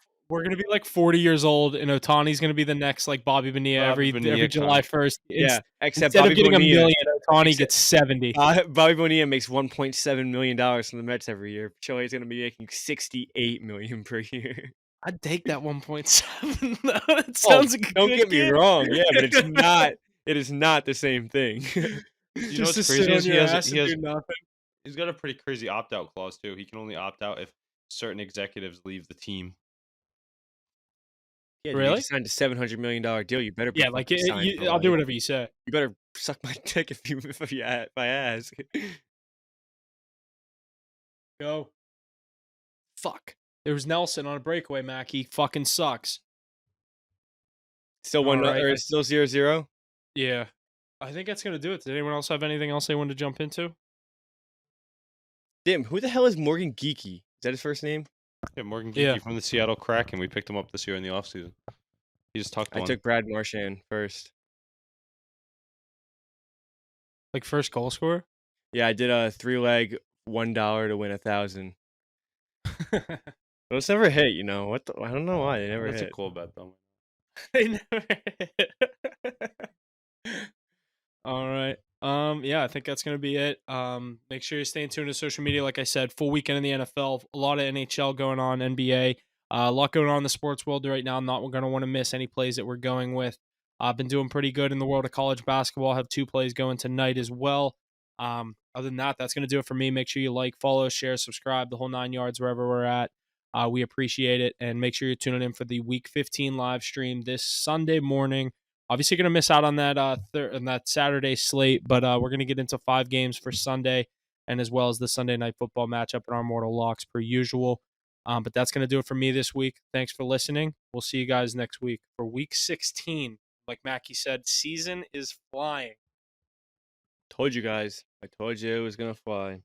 40 years old, and Otani's gonna be the next like Bobby Bonilla Bobby every Bonilla July contract. 1st. Yeah, except Instead Bobby of getting Bonilla, $1 million, Otani except- gets 70. Bobby Bonilla makes $1.7 million from the Mets every year. Shohei's going to be making $68 million per year. I'd take that 1.7 though. It Oh, sounds like a don't good get me game. wrong. Yeah, but it's not. It is not the same thing. You know Just what's to crazy sit on is he your has ass and do nothing. he's got a pretty crazy opt out clause too. He can only opt out if certain executives leave the team. Yeah, dude, you Really? just signed a $700 million deal. You better be Yeah, like fucking signed for I'll do life. whatever you say. You better suck my dick if I ask. Go. Fuck. There was Nelson on a breakaway, Mac. He fucking sucks. Still All 1 right. or still 0-0? Yeah. I think that's gonna do it. Did anyone else have anything else they wanted to jump into? Damn, who the hell is Morgan Geeky? Is that his first name? Yeah, Morgan Geeky Yeah. from the Seattle Kraken. We picked him up this year in the offseason. He just tucked I one. took Brad Marchand first. Like first goal scorer? Yeah, I did a 3-leg $1 to win 1,000. Those never hit, you know. I don't know why they never That's a hit. cool bet though. They never hit. All right. Yeah, I think that's gonna be it. Make sure you stay in tune to social media. Like I said, full weekend in the NFL, a lot of NHL going on, NBA, a lot going on in the sports world right now. I'm not gonna want to miss any plays that we're going with. I've been doing pretty good in the world of college basketball. I have 2 plays going tonight as well. Other than that, that's gonna do it for me. Make sure you like, follow, share, subscribe, the whole 9 yards wherever we're at. We appreciate it, and make sure you're tuning in for the Week 15 live stream this Sunday morning. Obviously, going to miss out on that on that Saturday slate, but we're going to get into 5 games for Sunday, and as well as the Sunday night football matchup in our Mortal Locks per usual. But that's going to do it for me this week. Thanks for listening. We'll see you guys next week for Week 16. Like Mackie said, season is flying. Told you guys. I told you it was gonna fly.